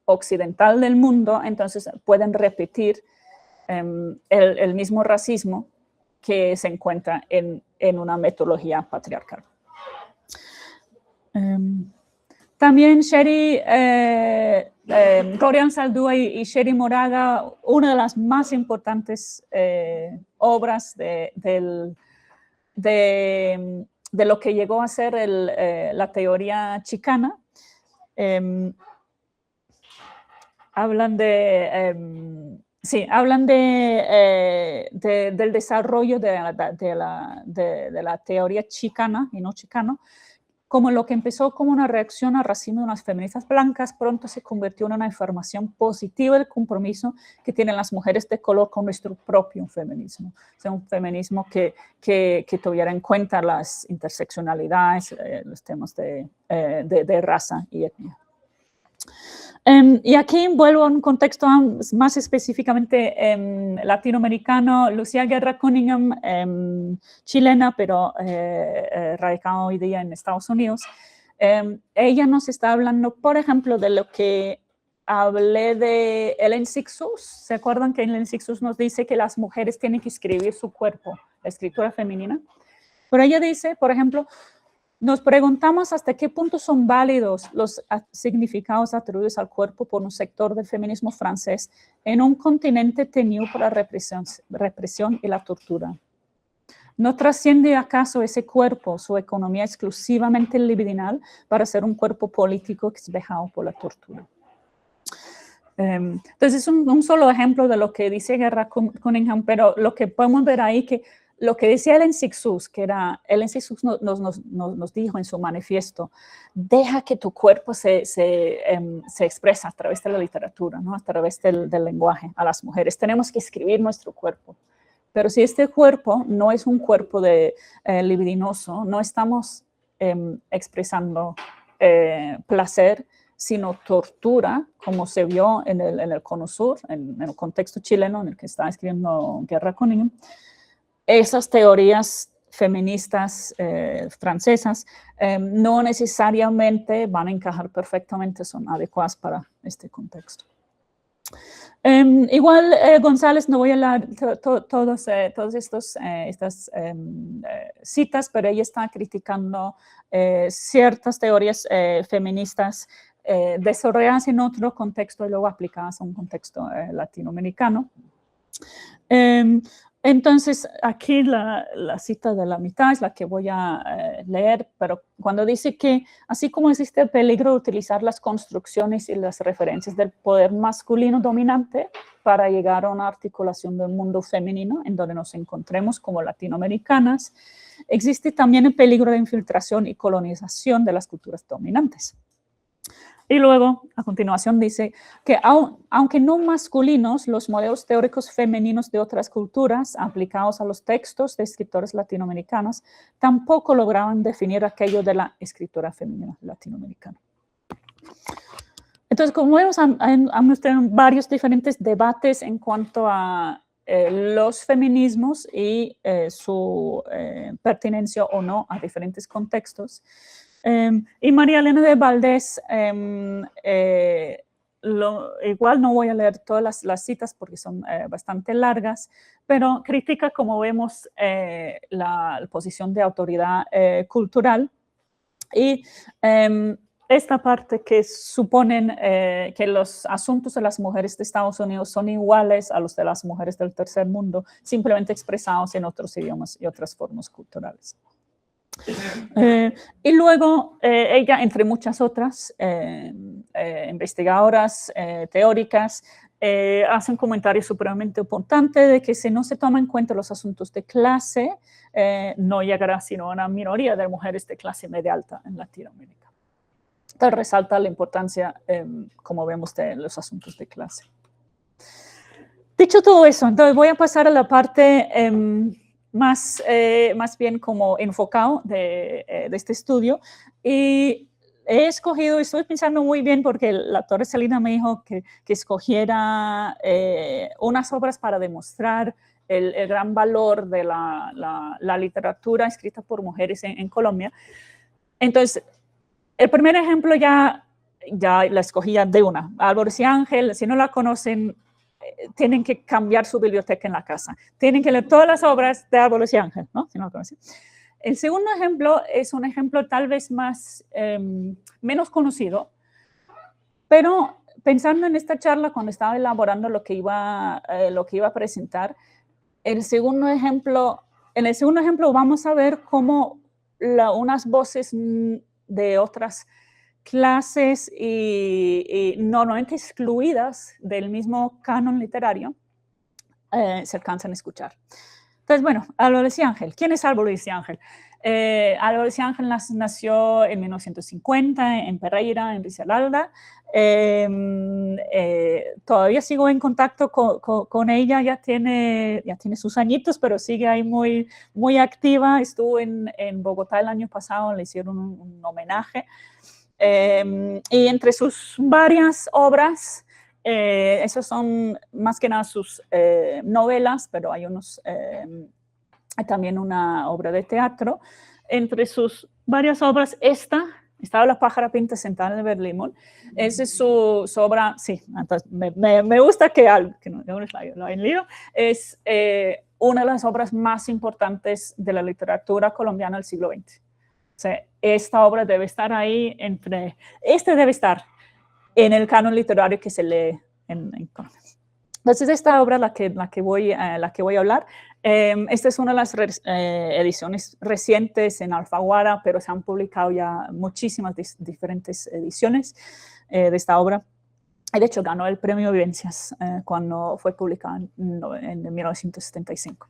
occidental del mundo, entonces pueden repetir el mismo racismo que se encuentra en una metodología patriarcal. También Glorian Saldúa y Sherry Moraga, una de las más importantes obras de lo que llegó a ser la teoría chicana, hablan del desarrollo de la teoría chicana y no chicano, como lo que empezó como una reacción al racismo de unas feministas blancas, pronto se convirtió en una afirmación positiva del compromiso que tienen las mujeres de color con nuestro propio feminismo. O sea, un feminismo que tuviera en cuenta las interseccionalidades, los temas de raza y etnia. Y aquí vuelvo a un contexto más específicamente latinoamericano. Lucía Guerra Cunningham, chilena, pero radicada hoy día en Estados Unidos. Ella nos está hablando, por ejemplo, de lo que hablé de Helen Sixus. ¿Se acuerdan que Helen Sixus nos dice que las mujeres tienen que escribir su cuerpo, la escritura femenina? Pero ella dice, por ejemplo, nos preguntamos hasta qué punto son válidos los significados atribuidos al cuerpo por un sector del feminismo francés en un continente teñido por la represión y la tortura. ¿No trasciende acaso ese cuerpo su economía exclusivamente libidinal para ser un cuerpo político exvejado por la tortura? Entonces es un solo ejemplo de lo que dice Guerra Cunningham, pero lo que podemos ver ahí que lo que decía Helen Sixus, Helen Sixus nos dijo en su manifiesto, deja que tu cuerpo se expresa a través de la literatura, ¿no? A través del lenguaje a las mujeres. Tenemos que escribir nuestro cuerpo. Pero si este cuerpo no es un cuerpo libidinoso, no estamos expresando placer, sino tortura, como se vio en el Cono Sur, en el contexto chileno en el que está escribiendo Guerra Cunningham. Esas teorías feministas francesas no necesariamente van a encajar perfectamente, son adecuadas para este contexto. Igual, González, no voy a leer todas estas citas, pero ella está criticando ciertas teorías feministas desarrolladas en otro contexto y luego aplicadas a un contexto latinoamericano. Entonces, aquí la cita de la mitad es la que voy a leer, pero cuando dice que así como existe el peligro de utilizar las construcciones y las referencias del poder masculino dominante para llegar a una articulación del mundo femenino en donde nos encontremos como latinoamericanas, existe también el peligro de infiltración y colonización de las culturas dominantes. Y luego, a continuación, dice que aunque no masculinos, los modelos teóricos femeninos de otras culturas aplicados a los textos de escritores latinoamericanos tampoco lograban definir aquello de la escritura femenina latinoamericana. Entonces, como vemos, han tenido varios diferentes debates en cuanto a los feminismos y su pertinencia o no a diferentes contextos. Y María Elena de Valdés, igual no voy a leer todas las citas porque son bastante largas, pero critica, como vemos, la posición de autoridad cultural y esta parte que suponen que los asuntos de las mujeres de Estados Unidos son iguales a los de las mujeres del tercer mundo, simplemente expresados en otros idiomas y otras formas culturales. Y luego ella, entre muchas otras investigadoras teóricas, hace un comentario supremamente importante de que si no se toman en cuenta los asuntos de clase, no llegará sino a una minoría de mujeres de clase media alta en Latinoamérica. Entonces resalta la importancia, como vemos, de los asuntos de clase. Dicho todo eso, entonces voy a pasar a la parte más bien como enfocado de este estudio. Y he escogido, estoy pensando muy bien porque la doctora Celina me dijo que escogiera unas obras para demostrar el gran valor de la literatura escrita por mujeres en Colombia. Entonces, el primer ejemplo ya la escogía de una. Álvarez y Ángel, si no la conocen, tienen que cambiar su biblioteca en la casa. Tienen que leer todas las obras de Álvarez y Ángel, ¿no? Si no lo conocen. El segundo ejemplo es un ejemplo tal vez menos conocido, pero pensando en esta charla cuando estaba elaborando lo que iba a presentar, en el segundo ejemplo vamos a ver cómo unas voces de otras clases y normalmente excluidas del mismo canon literario se alcanzan a escuchar. Entonces, bueno, Álvarez y Ángel. ¿Quién es Álvarez y Ángel? Álvarez y Ángel nació en 1950 en Pereira, en Risaralda. Todavía sigo en contacto con ella, ya tiene sus añitos, pero sigue ahí muy, muy activa. Estuvo en Bogotá el año pasado, le hicieron un homenaje. Y entre sus varias obras, esas son más que nada sus novelas, pero hay también una obra de teatro. Entre sus varias obras, estaba La pájara pinta sentada en el Berlimón. Esa es su obra, sí, entonces me gusta que no lo hayan leído. Es una de las obras más importantes de la literatura colombiana del siglo XX. O sea, esta obra debe estar ahí debe estar en el canon literario que se lee en Colombia. Entonces, esta obra la que voy a hablar. Esta es una de las ediciones recientes en Alfaguara, pero se han publicado ya muchísimas diferentes ediciones de esta obra. Y de hecho, ganó el premio Vivencias cuando fue publicada en 1975.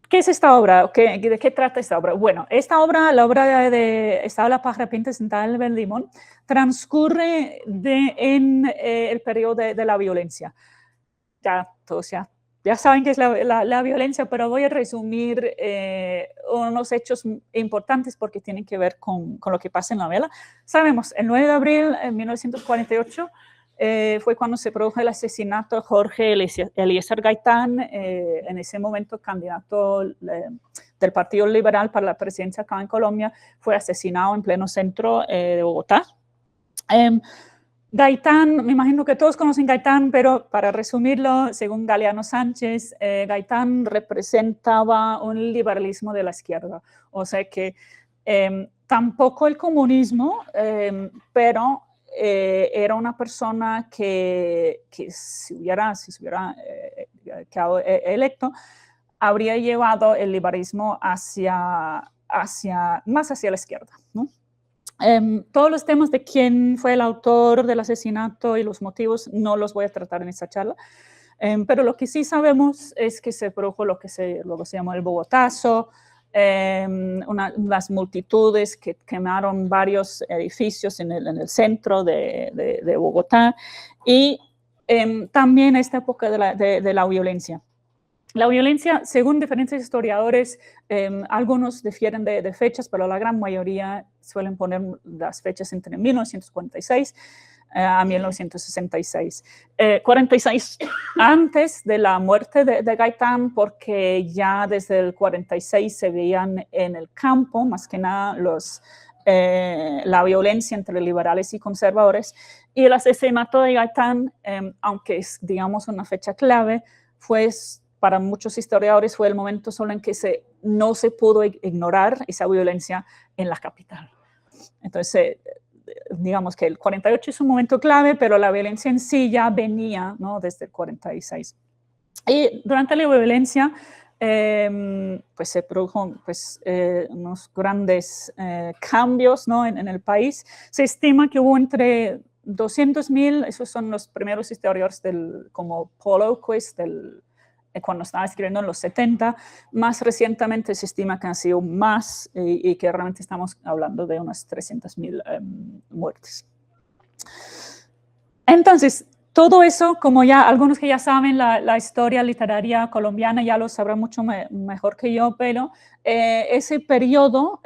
¿Qué es esta obra? ¿De qué trata esta obra? Bueno, la obra de La pájara pinta sentada en el Berlimón, transcurre en el periodo de la violencia. Ya todos ya saben qué es la violencia, pero voy a resumir unos hechos importantes porque tienen que ver con lo que pasa en la novela. Sabemos, el 9 de abril de 1948, fue cuando se produjo el asesinato de Jorge Eliezer Gaitán, en ese momento candidato del Partido Liberal para la presidencia acá en Colombia, fue asesinado en pleno centro de Bogotá. Gaitán, me imagino que todos conocen Gaitán, pero para resumirlo, según Galeano Sánchez, Gaitán representaba un liberalismo de la izquierda, o sea que tampoco el comunismo, pero era una persona que si se hubiera quedado electo, habría llevado el liberalismo más hacia la izquierda, ¿no? Todos los temas de quién fue el autor del asesinato y los motivos no los voy a tratar en esta charla, pero lo que sí sabemos es que se produjo lo que luego se llamó el Bogotazo, unas multitudes que quemaron varios edificios en el centro de Bogotá, y también esta época de la violencia. La violencia, según diferentes historiadores, algunos difieren de fechas, pero la gran mayoría suelen poner las fechas entre 1946 a 1966. 46 antes de la muerte de Gaitán, porque ya desde el 46 se veían en el campo, más que nada, la violencia entre liberales y conservadores. Y el asesinato de Gaitán, aunque es, digamos, una fecha clave, para muchos historiadores fue el momento solo en que no se pudo ignorar esa violencia en la capital. Entonces, digamos que el 48 es un momento clave, pero la violencia en sí ya venía, ¿no?, desde el 46. Y durante la violencia, pues se produjo unos grandes cambios, ¿no?, en el país. Se estima que hubo entre 200.000, esos son los primeros historiadores como Paul Oquist, cuando estaba escribiendo en los 70, más recientemente se estima que han sido más y que realmente estamos hablando de unas 300.000 muertes. Entonces, todo eso, como ya algunos que ya saben la historia literaria colombiana ya lo sabrán mucho mejor que yo, pero ese periodo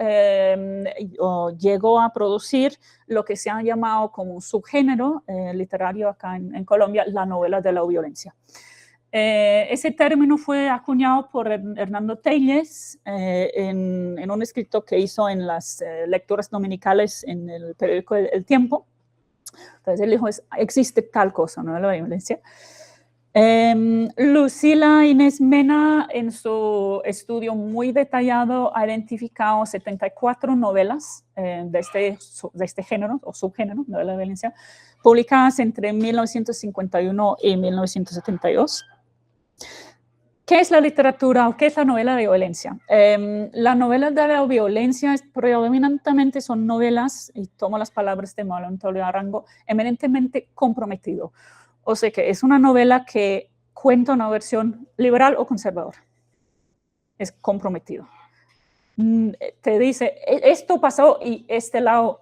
llegó a producir lo que se ha llamado como un subgénero literario acá en Colombia, la novela de la violencia. Ese término fue acuñado por Hernando Telles en un escrito que hizo en las lecturas dominicales en el periódico El Tiempo. Entonces él dijo, existe tal cosa, ¿no?, la violencia. Lucila Inés Mena, en su estudio muy detallado, ha identificado 74 novelas de este género o subgénero, novela de violencia, publicadas entre 1951 y 1972. ¿Qué es la literatura o qué es la novela de violencia? La novela de la violencia predominantemente son novelas, y tomo las palabras de Manuel Antonio Arango, eminentemente comprometido. O sea que es una novela que cuenta una versión liberal o conservadora. Es comprometido. Te dice, esto pasó y este lado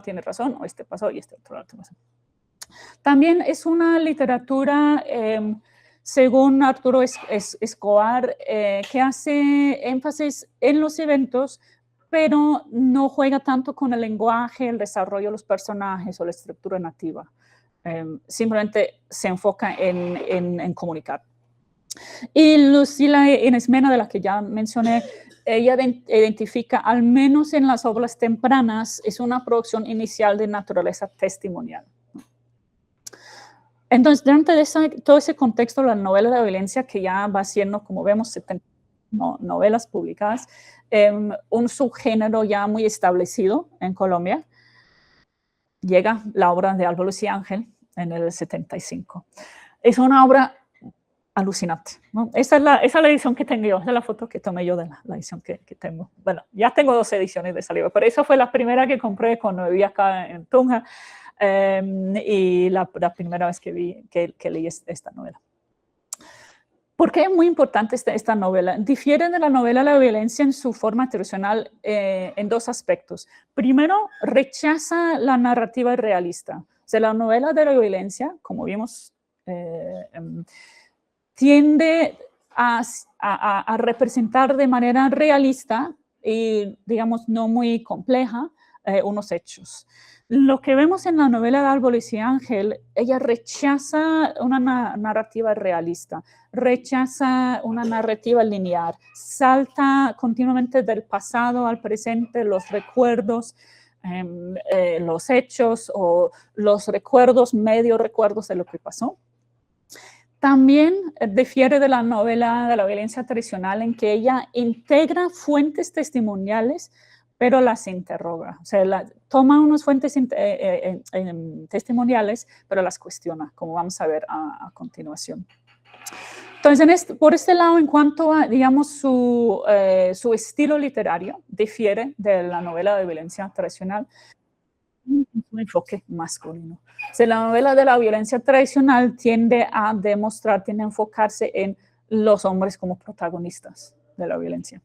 tiene razón, o este pasó y este otro lado tiene razón. También es una literatura, según Arturo Escobar, que hace énfasis en los eventos, pero no juega tanto con el lenguaje, el desarrollo de los personajes o la estructura narrativa. Simplemente se enfoca en comunicar. Y Lucila Inés Mena, de la que ya mencioné, ella identifica, al menos en las obras tempranas, es una producción inicial de naturaleza testimonial. Entonces, dentro de todo ese contexto, la novela de la violencia, que ya va siendo, como vemos, 70 novelas publicadas, un subgénero ya muy establecido en Colombia, llega la obra de Álvaro Lucía Ángel en el 75. Es una obra alucinante, ¿no? Esa es la edición que tengo yo, esa es la foto que tomé yo de la edición que tengo. Bueno, ya tengo 2 ediciones de ese libro, pero esa fue la primera que compré cuando vivía acá en Tunja. Y la primera vez que leí esta novela. ¿Por qué es muy importante esta novela? Difiere de la novela La violencia en su forma tradicional en 2 aspectos. Primero, rechaza la narrativa realista. O sea, la novela de la violencia, como vimos, tiende a representar de manera realista y, digamos, no muy compleja unos hechos. Lo que vemos en la novela de Álvaro Lucía Ángel, ella rechaza una narrativa realista, rechaza una narrativa lineal, salta continuamente del pasado al presente, los recuerdos, los hechos o los recuerdos, medio recuerdos de lo que pasó. También difiere de la novela de la violencia tradicional en que ella integra fuentes testimoniales, pero las interroga. O sea, toma unas fuentes testimoniales, pero las cuestiona, como vamos a ver a continuación. Entonces, por este lado, en cuanto a, digamos, su estilo literario, difiere de la novela de violencia tradicional, un enfoque masculino. O sea, la novela de la violencia tradicional tiende a enfocarse en los hombres como protagonistas de la violencia.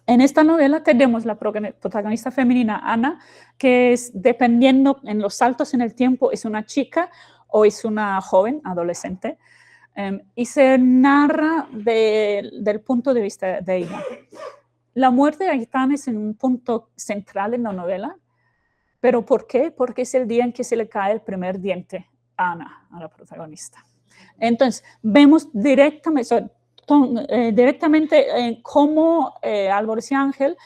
En esta novela tenemos la protagonista femenina, Ana, que es, dependiendo en los saltos en el tiempo, es una chica o es una joven, adolescente, y se narra del punto de vista de ella. La muerte de Gaitán es un punto central en la novela, pero ¿por qué? Porque es el día en que se le cae el primer diente a Ana, a la protagonista. Entonces, vemos directamente cómo Álvarez y Ángel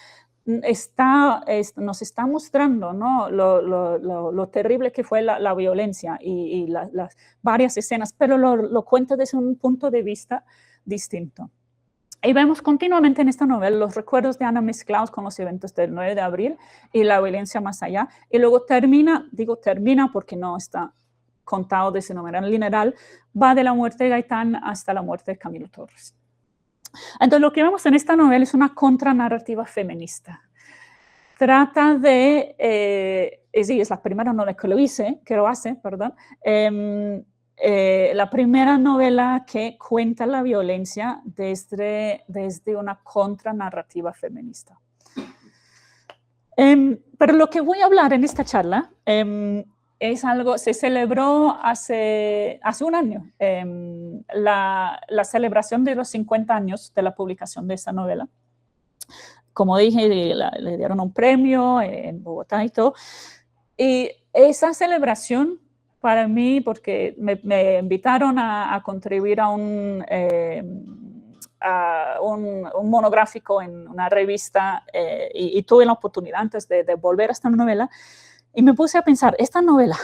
nos está mostrando, ¿no?, lo terrible que fue la violencia y las varias escenas, pero lo cuenta desde un punto de vista distinto. Y vemos continuamente en esta novela los recuerdos de Ana mezclados con los eventos del 9 de abril y la violencia más allá. Y luego termina porque no está contado de ese número lineal, va de la muerte de Gaitán hasta la muerte de Camilo Torres. Entonces, lo que vemos en esta novela es una contranarrativa feminista. Trata de, es la primera novela que lo hace, la primera novela que cuenta la violencia desde una contranarrativa feminista. Pero lo que voy a hablar en esta charla es algo, se celebró hace un año, la celebración de los 50 años de la publicación de esta novela. Como dije, le dieron un premio en Bogotá y todo. Y esa celebración para mí, porque me invitaron a contribuir a un monográfico en una revista y tuve la oportunidad antes de volver a esta novela y me puse a pensar, esta novela,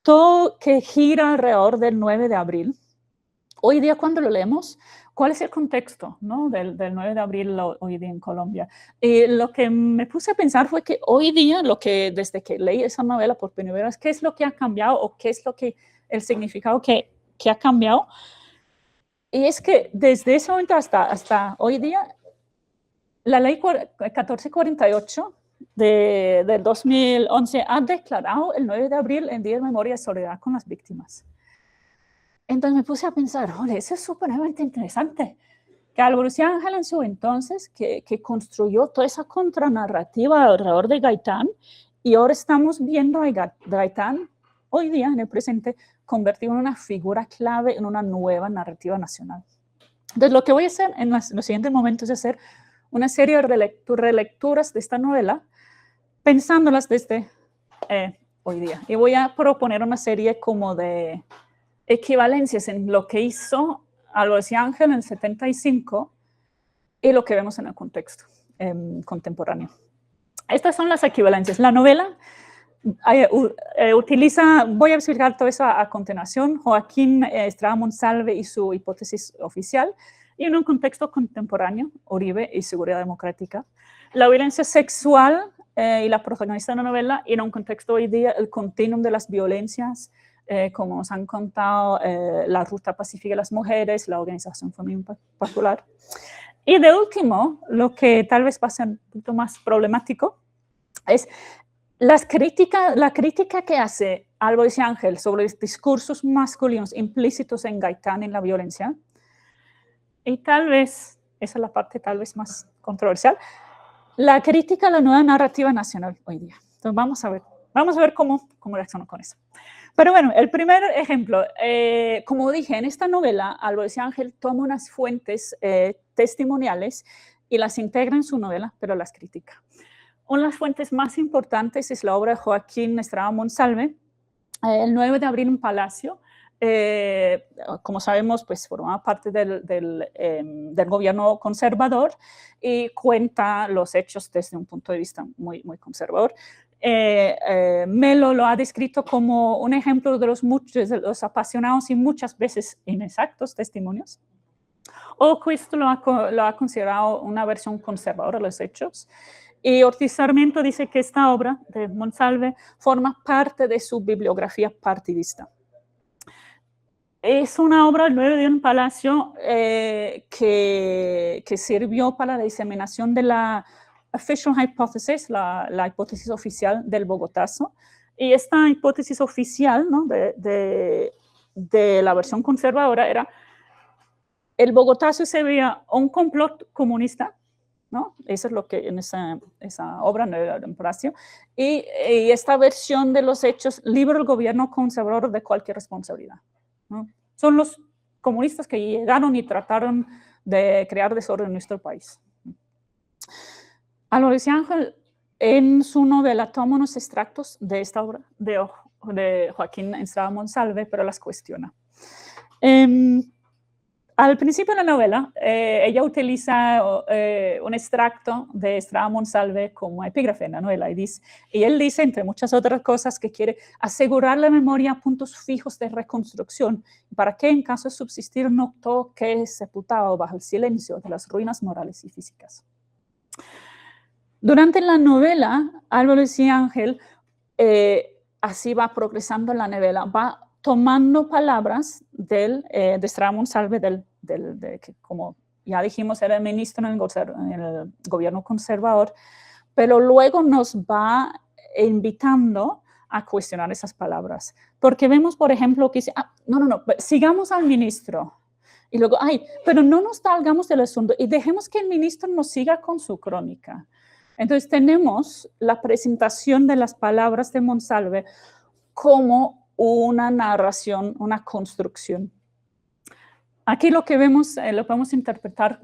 todo que gira alrededor del 9 de abril, hoy día cuando lo leemos, ¿cuál es el contexto, ¿no?, del 9 de abril hoy día en Colombia? Y lo que me puse a pensar fue que hoy día, desde que leí esa novela por primera vez, ¿qué es lo que ha cambiado o qué es el significado que ha cambiado? Y es que desde ese momento hasta hoy día, la ley 1448 del 2011 ha declarado el 9 de abril en Día de Memoria y Solidaridad con las víctimas. Entonces me puse a pensar, eso es súpermente interesante, que Álvarez y Ángel en su entonces, que construyó toda esa contranarrativa alrededor de Gaitán, y ahora estamos viendo a Gaitán, hoy día, en el presente, convertido en una figura clave en una nueva narrativa nacional. Entonces lo que voy a hacer en los siguientes momentos es hacer una serie de relecturas de esta novela, pensándolas desde hoy día. Y voy a proponer una serie como de equivalencias en lo que hizo Álvarez y Ángel en el 75 y lo que vemos en el contexto contemporáneo. Estas son las equivalencias. La novela voy a explicar todo eso a continuación, Joaquín Estrada Monsalve y su hipótesis oficial, y en un contexto contemporáneo, Uribe y seguridad democrática. La violencia sexual y la protagonista de la novela, y en un contexto hoy día, el continuum de las violencias, como nos han contado, la Ruta Pacífica de las Mujeres, la Organización Femenina Popular. Y de último, lo que tal vez va a ser un poquito más problemático, es la crítica que hace Álvarez y Ángel sobre los discursos masculinos implícitos en Gaitán en la violencia. Y tal vez, esa es la parte tal vez más controversial, la crítica a la nueva narrativa nacional hoy día. Entonces vamos a ver cómo reacciono con eso. Pero bueno, el primer ejemplo, como dije, en esta novela, Álvarez y Ángel toma unas fuentes testimoniales y las integra en su novela, pero las critica. Una de las fuentes más importantes es la obra de Joaquín Estrada Monsalve, el 9 de abril en Palacio. Como sabemos, pues formaba parte del gobierno conservador y cuenta los hechos desde un punto de vista muy, muy conservador. Melo lo ha descrito como un ejemplo de los apasionados y muchas veces inexactos testimonios. Oquist lo ha considerado una versión conservadora de los hechos. Y Ortiz Sarmiento dice que esta obra de Monsalve forma parte de su bibliografía partidista. Es una obra, el 9 de un Palacio, que sirvió para la diseminación de la official hypothesis, la hipótesis oficial del Bogotazo. Y esta hipótesis oficial, ¿no?, de la versión conservadora era: el Bogotazo se veía un complot comunista, ¿no? Eso es lo que en esa obra de Palacio. Y esta versión de los hechos libra al gobierno conservador de cualquier responsabilidad, ¿no? Son los comunistas que llegaron y trataron de crear desorden en nuestro país. Álvarez y Ángel, en su novela, toma unos extractos de esta obra de Joaquín Estrada Monsalve, pero las cuestiona. Al principio de la novela, ella utiliza un extracto de Estrada Monsalve como epígrafe en la novela y él dice, entre muchas otras cosas, que quiere asegurar la memoria a puntos fijos de reconstrucción para que, en caso de subsistir, no toque sepultado bajo el silencio de las ruinas morales y físicas. Durante la novela, Álvarez y Ángel, así va progresando la novela, va tomando palabras de Estrada Monsalve, que como ya dijimos era el ministro en el gobierno conservador, pero luego nos va invitando a cuestionar esas palabras. Porque vemos, por ejemplo, que dice, no, sigamos al ministro. Y luego, pero no nos salgamos del asunto y dejemos que el ministro nos siga con su crónica. Entonces tenemos la presentación de las palabras de Monsalve como una narración, una construcción. Aquí lo que vemos, lo podemos interpretar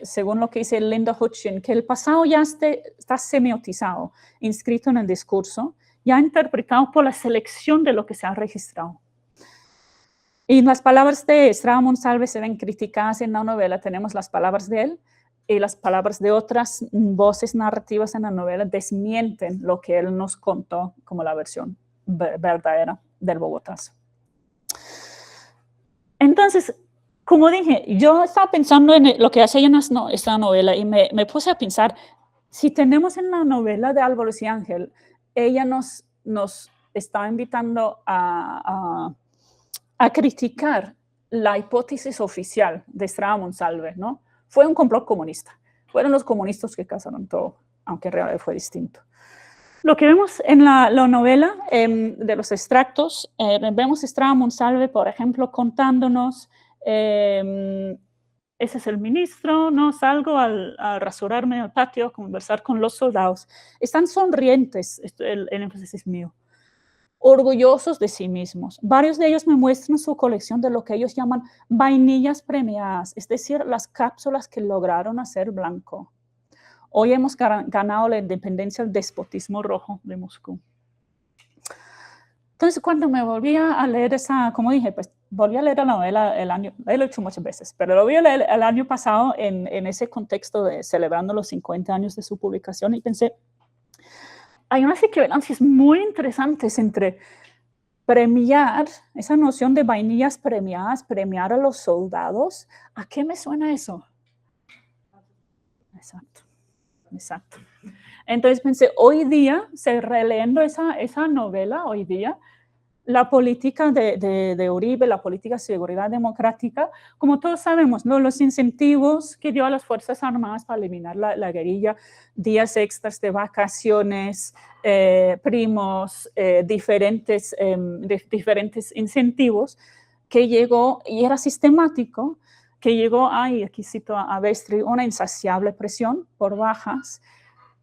según lo que dice Linda Hutchin, que el pasado ya está semiotizado, inscrito en el discurso, ya interpretado por la selección de lo que se ha registrado. Y las palabras de Estrada Monsalve se ven criticadas en la novela. Tenemos las palabras de él y las palabras de otras voces narrativas en la novela desmienten lo que él nos contó como la versión verdadera del Bogotazo. Entonces, como dije, yo estaba pensando en lo que hace ella en esta novela y me puse a pensar, si tenemos en la novela de Álvarez y Ángel, ella nos está invitando a criticar la hipótesis oficial de Estrada Monsalve, ¿no? Fue un complot comunista. Fueron los comunistas que causaron todo, aunque en realidad fue distinto. Lo que vemos en la novela de los extractos, vemos a Estrada Monsalve, por ejemplo, contándonos, ese es el ministro, no salgo a rasurarme al patio, a conversar con los soldados. Están sonrientes, el énfasis es mío, orgullosos de sí mismos. Varios de ellos me muestran su colección de lo que ellos llaman vainillas premiadas, es decir, las cápsulas que lograron hacer blanco. Hoy hemos ganado la independencia del despotismo rojo de Moscú. Entonces, cuando me volví a leer como dije, pues volví a leer la novela lo he hecho muchas veces, pero lo vi a leer el año pasado en ese contexto de celebrando los 50 años de su publicación y pensé, hay unas equivalencias muy interesantes entre premiar, esa noción de vainillas premiadas, premiar a los soldados. ¿A qué me suena eso? Exacto. Entonces pensé, hoy día, releyendo esa novela, hoy día, la política de Uribe, la política de seguridad democrática, como todos sabemos, ¿no? Los incentivos que dio a las Fuerzas Armadas para eliminar la guerrilla, días extras de vacaciones, primos, diferentes incentivos, que llegó, y era sistemático, que llegó, aquí cito a Vestri, una insaciable presión por bajas,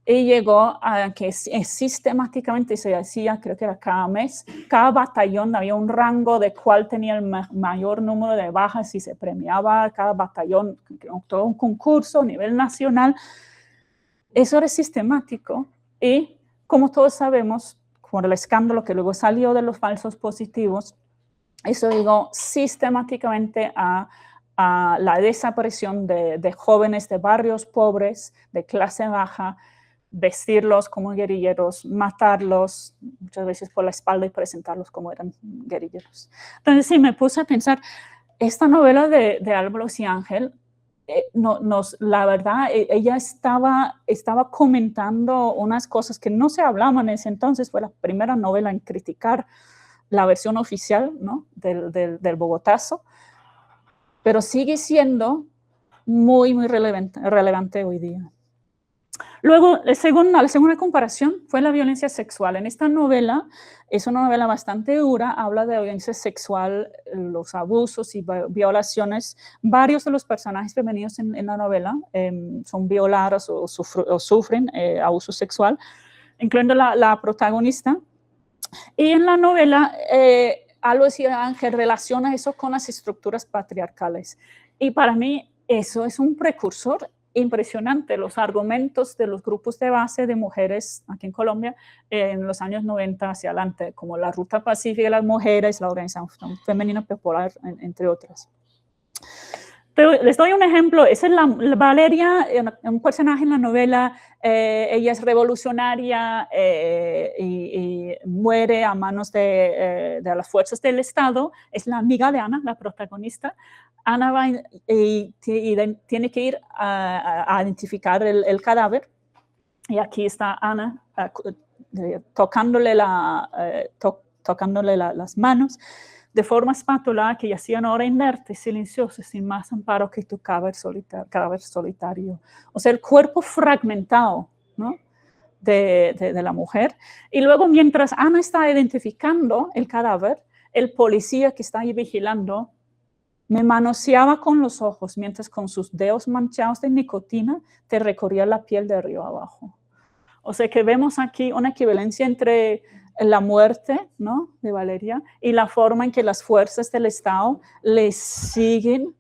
y llegó a que sistemáticamente se hacía, creo que era cada mes, cada batallón había un rango de cuál tenía el mayor número de bajas y se premiaba cada batallón, todo un concurso a nivel nacional. Eso era sistemático y, como todos sabemos, por el escándalo que luego salió de los falsos positivos, eso llegó sistemáticamente a la desaparición de jóvenes de barrios pobres, de clase baja, vestirlos como guerrilleros, matarlos, muchas veces por la espalda y presentarlos como eran guerrilleros. Entonces sí, me puse a pensar, esta novela de Álvarez y Ángel, la verdad, ella estaba comentando unas cosas que no se hablaban en ese entonces, fue la primera novela en criticar la versión oficial, ¿no? del Bogotazo, pero sigue siendo muy, muy relevante hoy día. Luego, la segunda comparación fue la violencia sexual. En esta novela, es una novela bastante dura, habla de violencia sexual, los abusos y violaciones. Varios de los personajes femeninos en la novela son violados o sufren abuso sexual, incluyendo la protagonista. Y en la novela, Álvarez y Ángel relaciona eso con las estructuras patriarcales. Y para mí, eso es un precursor impresionante los argumentos de los grupos de base de mujeres aquí en Colombia en los años 90 hacia adelante, como la Ruta Pacífica de las Mujeres, la Organización Femenina Popular, entre otras. Pero les doy un ejemplo. Esa es la Valeria, un personaje en la novela. Ella es revolucionaria y muere a manos de las fuerzas del Estado. Es la amiga de Ana, la protagonista. Ana va y tiene que ir a identificar el cadáver. Y aquí está Ana tocándole las manos de forma espátula, que yacían ahora inerte, silenciosa, sin más amparo que tu cadáver solitario. O sea, el cuerpo fragmentado, ¿no?, de la mujer. Y luego, mientras Ana está identificando el cadáver, el policía que está ahí vigilando me manoseaba con los ojos, mientras con sus dedos manchados de nicotina te recorría la piel de arriba abajo. O sea que vemos aquí una equivalencia entre la muerte, ¿no?, de Valeria y la forma en que las fuerzas del Estado le siguen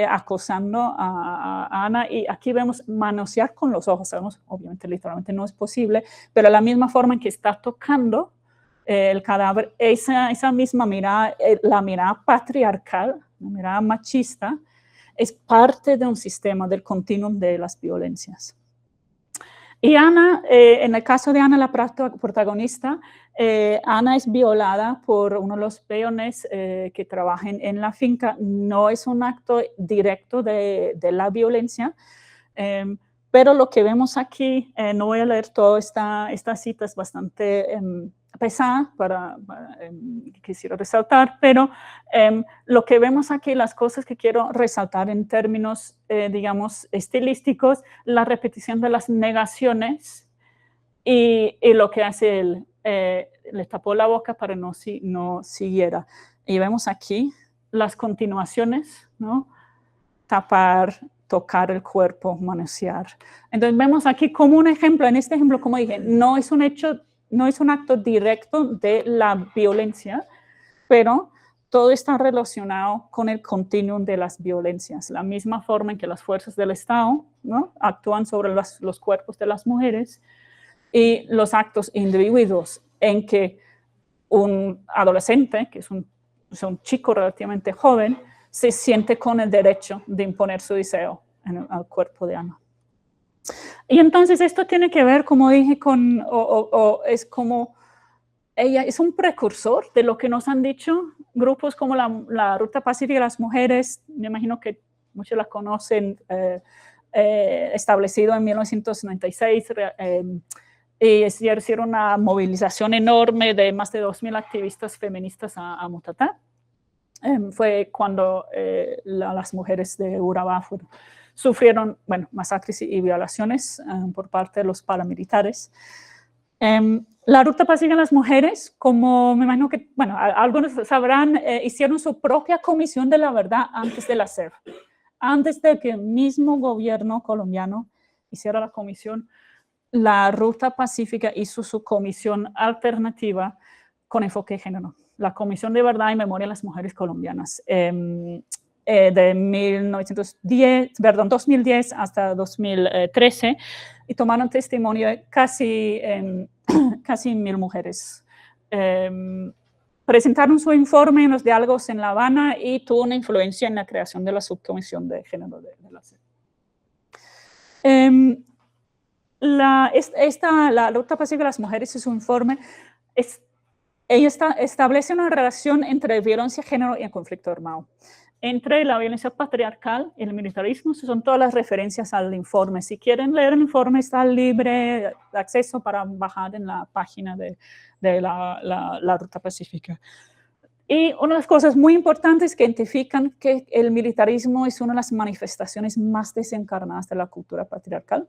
acosando a Ana. Y aquí vemos manosear con los ojos. Sabemos, obviamente, literalmente no es posible, pero la misma forma en que está tocando el cadáver, esa misma mirada, la mirada patriarcal, la mirada machista, es parte de un sistema del continuum de las violencias. Y Ana, en el caso de Ana, la protagonista, Ana es violada por uno de los peones que trabajan en la finca. No es un acto directo de la violencia, pero lo que vemos aquí, no voy a leer toda esta cita, es bastante pesada quisiera resaltar, pero lo que vemos aquí, las cosas que quiero resaltar en términos, digamos, estilísticos, la repetición de las negaciones y lo que hace él, le tapó la boca para no siguiera. Y vemos aquí las continuaciones, ¿no? Tapar, tocar el cuerpo, manosear. Entonces vemos aquí como un ejemplo, en este ejemplo, como dije, no es un acto directo de la violencia, pero todo está relacionado con el continuum de las violencias. La misma forma en que las fuerzas del Estado, ¿no?, actúan sobre los cuerpos de las mujeres, y los actos individuos en que un adolescente, que es un chico relativamente joven, se siente con el derecho de imponer su deseo al cuerpo de Ana. Y entonces esto tiene que ver, como dije, es como ella es un precursor de lo que nos han dicho grupos como la Ruta Pacífica de las Mujeres. Me imagino que muchos la conocen, establecido en 1996, y hicieron una movilización enorme de más de 2,000 activistas feministas a Mutatá. Fue cuando las mujeres de Urabá sufrieron, bueno, masacres y violaciones por parte de los paramilitares. La Ruta Pacífica de las Mujeres, como me imagino que, bueno, algunos sabrán, hicieron su propia comisión de la verdad antes de la CERF, antes de que el mismo gobierno colombiano hiciera la comisión. La Ruta Pacífica hizo su comisión alternativa con enfoque de género, la Comisión de Verdad y Memoria de las Mujeres Colombianas, de 2010 hasta 2013, y tomaron testimonio de casi 1,000 mujeres. Presentaron su informe en los diálogos en La Habana y tuvo una influencia en la creación de la subcomisión de género de la CEP. La Ruta Pacífica de las Mujeres y su informe, ella establece una relación entre violencia de género y el conflicto armado. Entre la violencia patriarcal y el militarismo, son todas las referencias al informe. Si quieren leer el informe, está libre de acceso para bajar en la página de la Ruta Pacífica. Y una de las cosas muy importantes que identifican que el militarismo es una de las manifestaciones más desencarnadas de la cultura patriarcal.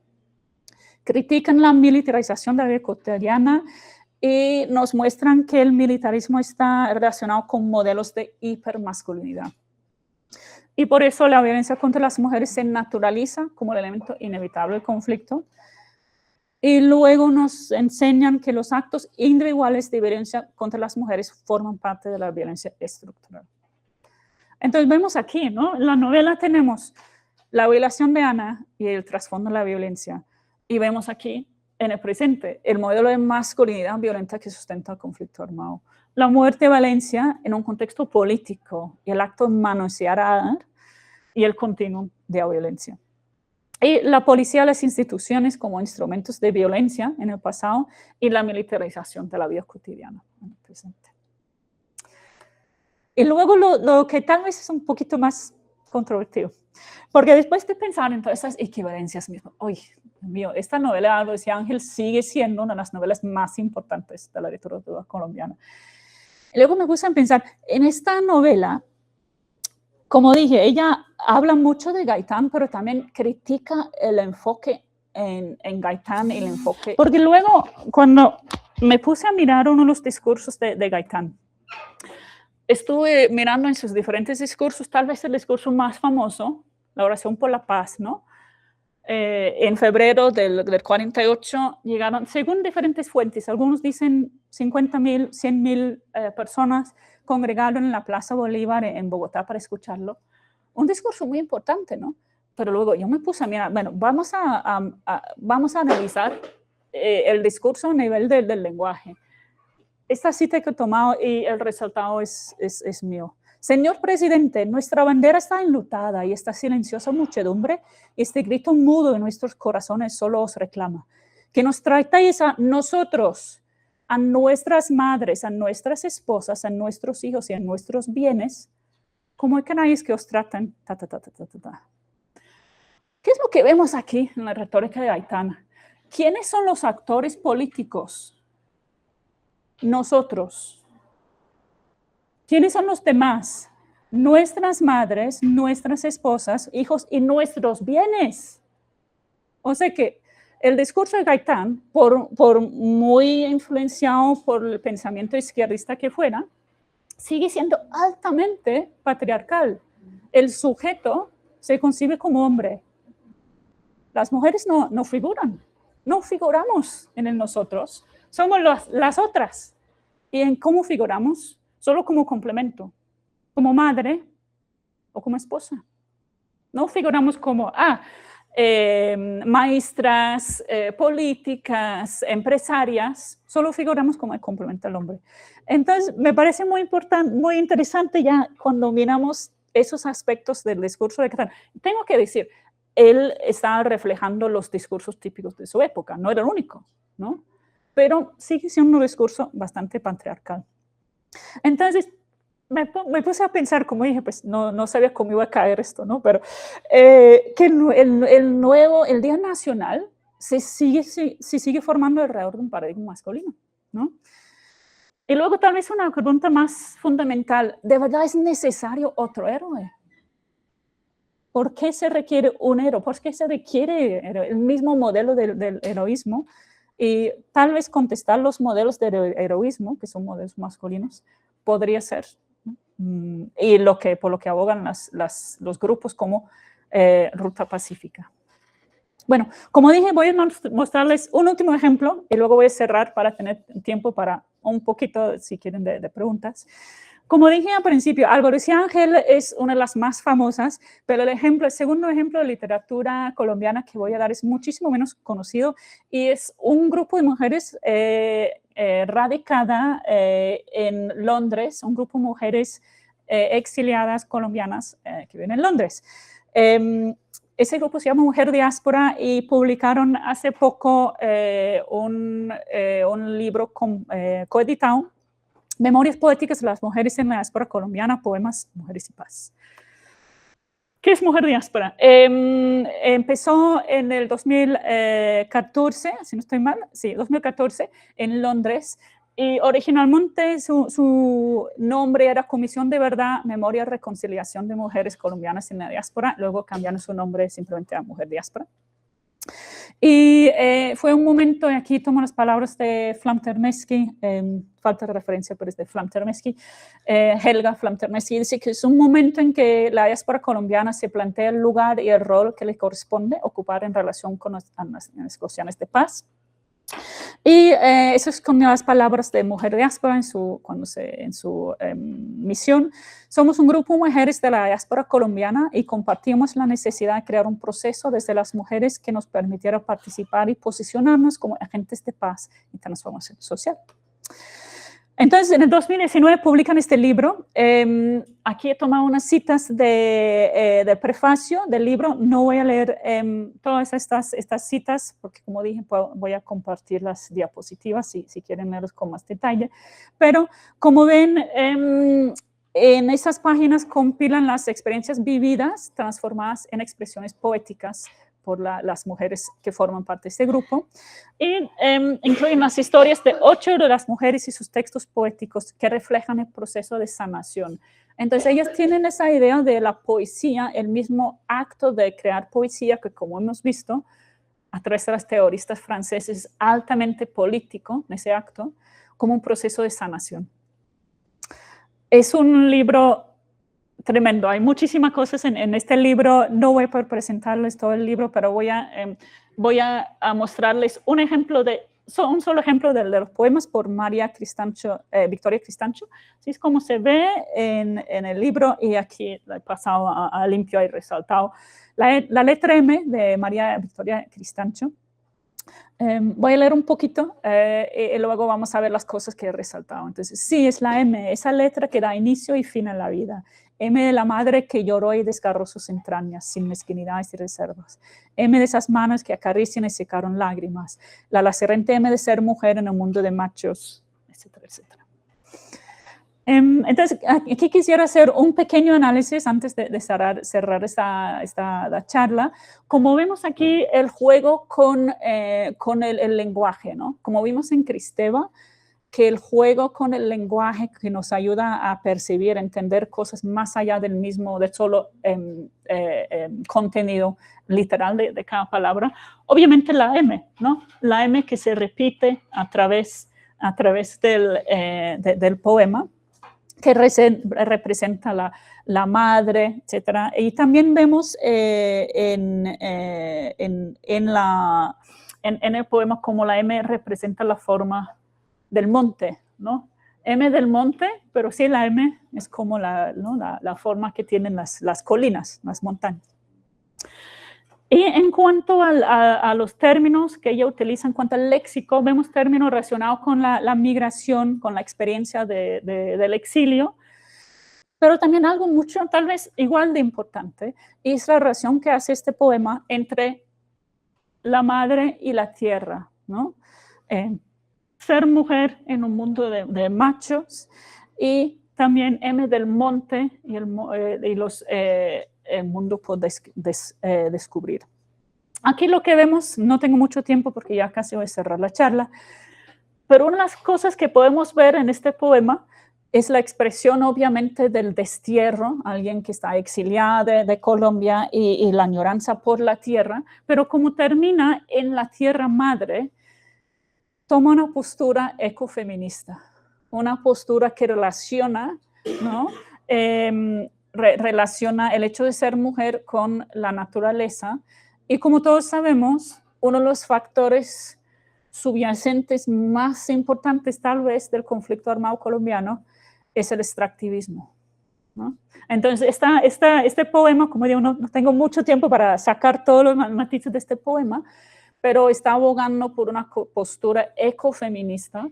Critican la militarización de la vida cotidiana y nos muestran que el militarismo está relacionado con modelos de hipermasculinidad. Y por eso la violencia contra las mujeres se naturaliza como el elemento inevitable del conflicto. Y luego nos enseñan que los actos individuales de violencia contra las mujeres forman parte de la violencia estructural. Entonces vemos aquí, ¿no? En la novela tenemos la violación de Ana y el trasfondo de la violencia. Y vemos aquí, en el presente, el modelo de masculinidad violenta que sustenta el conflicto armado. La muerte de Valencia en un contexto político y el acto de manosear a Ana y el continuum de la violencia. Y la policía, las instituciones como instrumentos de violencia en el pasado y la militarización de la vida cotidiana en el presente. Y luego lo que tal vez es un poquito más controvertido, porque después de pensar en todas esas equivalencias mismas, uy, Dios mío, esta novela, Algo decía Ángel, sigue siendo una de las novelas más importantes de la literatura colombiana. Y luego me puse a pensar, en esta novela, como dije, ella habla mucho de Gaitán, pero también critica el enfoque en Gaitán y el enfoque. Porque luego, cuando me puse a mirar uno de los discursos de Gaitán, estuve mirando en sus diferentes discursos, tal vez el discurso más famoso, la oración por la paz, ¿no? En febrero del 48 llegaron, según diferentes fuentes, algunos dicen 50.000, 100.000 personas congregaron en la Plaza Bolívar en Bogotá para escucharlo. Un discurso muy importante, ¿no? Pero luego yo me puse a mirar, bueno, vamos a analizar el discurso a nivel del lenguaje. Esta cita que he tomado y el resultado es mío. Señor presidente, nuestra bandera está enlutada y esta silenciosa muchedumbre, este grito mudo de nuestros corazones solo os reclama. Que nos tratáis a nosotros, a nuestras madres, a nuestras esposas, a nuestros hijos y a nuestros bienes, como queráis que os traten. ¿Qué es lo que vemos aquí en la retórica de Gaitán? ¿Quiénes son los actores políticos? Nosotros. ¿Quiénes son los demás? Nuestras madres, nuestras esposas, hijos y nuestros bienes. O sea que el discurso de Gaitán, por muy influenciado por el pensamiento izquierdista que fuera, sigue siendo altamente patriarcal. El sujeto se concibe como hombre. Las mujeres no figuran, no figuramos en el nosotros, somos las otras. ¿Y en cómo figuramos? Solo como complemento, como madre o como esposa. No figuramos como maestras, políticas, empresarias, solo figuramos como el complemento al hombre. Entonces, me parece muy importante, muy interesante ya cuando miramos esos aspectos del discurso de Gaitán. Tengo que decir, él estaba reflejando los discursos típicos de su época, no era el único, ¿no? Pero sigue siendo un discurso bastante patriarcal. Entonces, me puse a pensar, como dije, pues no sabía cómo iba a caer esto, ¿no? Pero que el Día Nacional se sigue formando alrededor de un paradigma masculino, ¿no? Y luego tal vez una pregunta más fundamental, ¿de verdad es necesario otro héroe? ¿Por qué se requiere un héroe? ¿Por qué se requiere el mismo modelo del heroísmo? Y tal vez contestar los modelos de heroísmo, que son modelos masculinos, podría ser. Y por lo que abogan los grupos como Ruta Pacífica. Bueno, como dije, voy a mostrarles un último ejemplo y luego voy a cerrar para tener tiempo para un poquito, si quieren, de preguntas. Como dije al principio, Algo decía Ángel es una de las más famosas, pero el segundo ejemplo de literatura colombiana que voy a dar es muchísimo menos conocido y es un grupo de mujeres radicada en Londres, un grupo de mujeres exiliadas colombianas que viven en Londres. Ese grupo se llama Mujer Diáspora y publicaron hace poco un libro coeditado, Memorias poéticas de las mujeres en la diáspora colombiana, poemas, mujeres y paz. ¿Qué es Mujer Diáspora? Empezó en el 2014, si no estoy mal, sí, 2014, en Londres, y originalmente su nombre era Comisión de Verdad, Memoria y Reconciliación de Mujeres Colombianas en la Diáspora, luego cambiaron su nombre simplemente a Mujer Diáspora. Y fue un momento, y aquí tomo las palabras de Flam-Ternesky, falta de referencia, pero es de Flam-Ternesky, Helga Flam-Ternesky, dice que es un momento en que la diáspora colombiana se plantea el lugar y el rol que le corresponde ocupar en relación con las negociaciones de paz. Y eso es con las palabras de Mujer Diáspora en su misión. Somos un grupo de mujeres de la diáspora colombiana y compartimos la necesidad de crear un proceso desde las mujeres que nos permitiera participar y posicionarnos como agentes de paz y transformación social. Entonces, en el 2019 publican este libro. Aquí he tomado unas citas de prefacio del libro. No voy a leer todas estas citas porque, como dije, voy a compartir las diapositivas si quieren verlos con más detalle. Pero, como ven, en estas páginas compilan las experiencias vividas transformadas en expresiones poéticas por las mujeres que forman parte de este grupo, y incluyen las historias de 8 de las mujeres y sus textos poéticos que reflejan el proceso de sanación. Entonces, ellas tienen esa idea de la poesía, el mismo acto de crear poesía, que como hemos visto, a través de las teoristas franceses, altamente político, ese acto, como un proceso de sanación. Es un libro tremendo, hay muchísimas cosas en este libro. No voy a poder presentarles todo el libro, pero voy a mostrarles un solo ejemplo de los poemas por Victoria Cristancho. Así es como se ve en el libro, y aquí he pasado a limpio y resaltado la letra M de María Victoria Cristancho. Voy a leer un poquito y luego vamos a ver las cosas que he resaltado. Entonces, sí, es la M, esa letra que da inicio y fin a la vida. M de la madre que lloró y desgarró sus entrañas, sin mezquinidades y reservas. M de esas manos que acarician y secaron lágrimas. La lacerante M de ser mujer en un mundo de machos, etcétera, etcétera. Entonces, aquí quisiera hacer un pequeño análisis antes de cerrar esta charla. Como vemos aquí, el juego con el lenguaje, ¿no? Como vimos en Cristeva, que el juego con el lenguaje que nos ayuda a percibir, a entender cosas más allá del solo contenido literal de cada palabra. Obviamente la M, ¿no? La M que se repite a través del poema, que representa la madre, etc. Y también vemos en el poema como la M representa la forma del monte, ¿no? M del monte, pero sí la M es como la forma que tienen las colinas, las montañas. Y en cuanto a los términos que ella utiliza, en cuanto al léxico, vemos términos relacionados con la migración, con la experiencia del exilio, pero también algo mucho, tal vez igual de importante, es la relación que hace este poema entre la madre y la tierra, ¿no? Ser mujer en un mundo de machos, y también M del monte y el mundo por descubrir. Aquí lo que vemos, no tengo mucho tiempo porque ya casi voy a cerrar la charla, pero una de las cosas que podemos ver en este poema es la expresión obviamente del destierro, alguien que está exiliada de Colombia y la añoranza por la tierra, pero como termina en la tierra madre, toma una postura ecofeminista, una postura que relaciona, ¿no? Relaciona el hecho de ser mujer con la naturaleza, y como todos sabemos, uno de los factores subyacentes más importantes tal vez del conflicto armado colombiano es el extractivismo, ¿no? Entonces, este poema, como digo, no tengo mucho tiempo para sacar todos los matices de este poema, pero está abogando por una postura ecofeminista,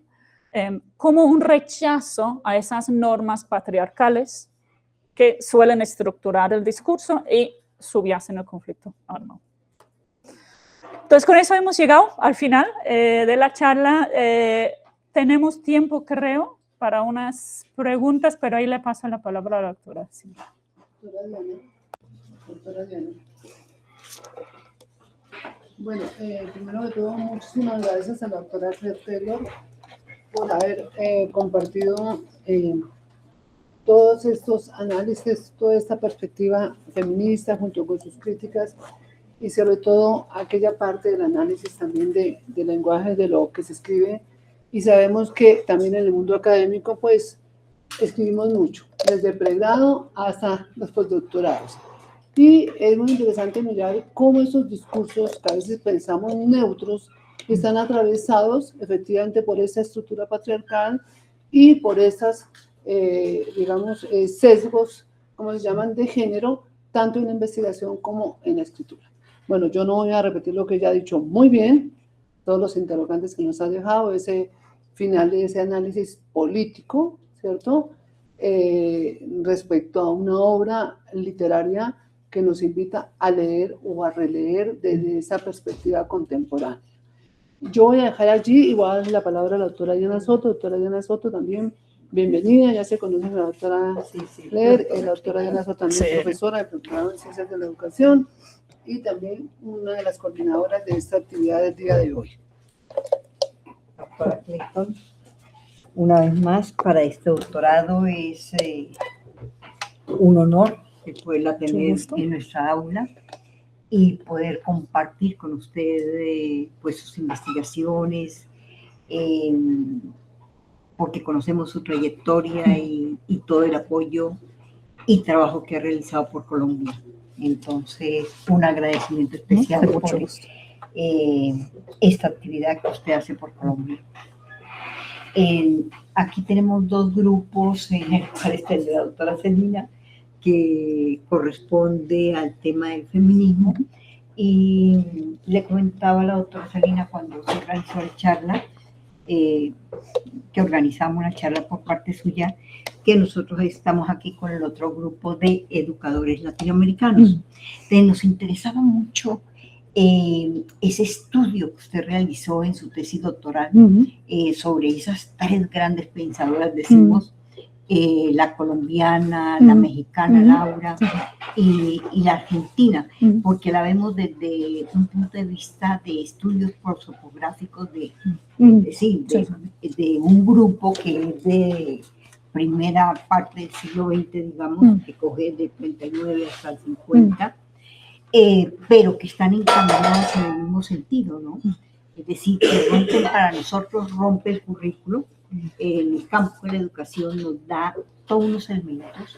como un rechazo a esas normas patriarcales que suelen estructurar el discurso y subyacen el conflicto armado. Entonces, con eso hemos llegado al final de la charla. Tenemos tiempo, creo, para unas preguntas, pero ahí le paso la palabra a la doctora. Sí. Doctora Diana. Bueno, primero que todo, muchísimas gracias a la doctora Claire Taylor por haber compartido todos estos análisis, toda esta perspectiva feminista junto con sus críticas, y sobre todo aquella parte del análisis también del lenguaje, de lo que se escribe. Y sabemos que también en el mundo académico pues escribimos mucho, desde el pregrado hasta los postdoctorados. Y es muy interesante mirar cómo esos discursos que a veces pensamos neutros están atravesados efectivamente por esa estructura patriarcal y por esas, digamos, sesgos, como se llaman, de género, tanto en la investigación como en la escritura. Bueno, yo no voy a repetir lo que ya ha dicho muy bien, todos los interrogantes que nos ha dejado, ese final de ese análisis político, ¿cierto? Respecto a una obra literaria que nos invita a leer o a releer desde esa perspectiva contemporánea. Yo voy a dejar allí y voy a darle la palabra a la doctora Diana Soto. Doctora Diana Soto, también bienvenida, ya se conoce la doctora Claire, la doctora Diana Soto también profesora de doctorado en Ciencias de la Educación y también una de las coordinadoras de esta actividad del día de hoy. Doctora Clayton, una vez más, para este doctorado es un honor el poderla tener en nuestra aula y poder compartir con usted pues sus investigaciones, porque conocemos su trayectoria y todo el apoyo y trabajo que ha realizado por Colombia. Entonces, un agradecimiento especial por esta actividad que usted hace por Colombia. Aquí tenemos dos grupos, en el cual está el de la doctora Celina, que corresponde al tema del feminismo, y le comentaba a la doctora Celina cuando se organizó la charla, que organizamos la charla por parte suya, que nosotros estamos aquí con el otro grupo de educadores latinoamericanos. Entonces nos interesaba mucho ese estudio que usted realizó en su tesis doctoral sobre esas tres grandes pensadoras, decimos, la colombiana, la mexicana, Laura, y la argentina, porque la vemos desde un punto de vista de estudios prosopográficos de un grupo que es de primera parte del siglo XX, digamos, que coge del 39 hasta el 50, pero que están encaminadas en el mismo sentido, ¿no? Es decir, que para nosotros rompe el currículo. En el campo de la educación nos da todos unos elementos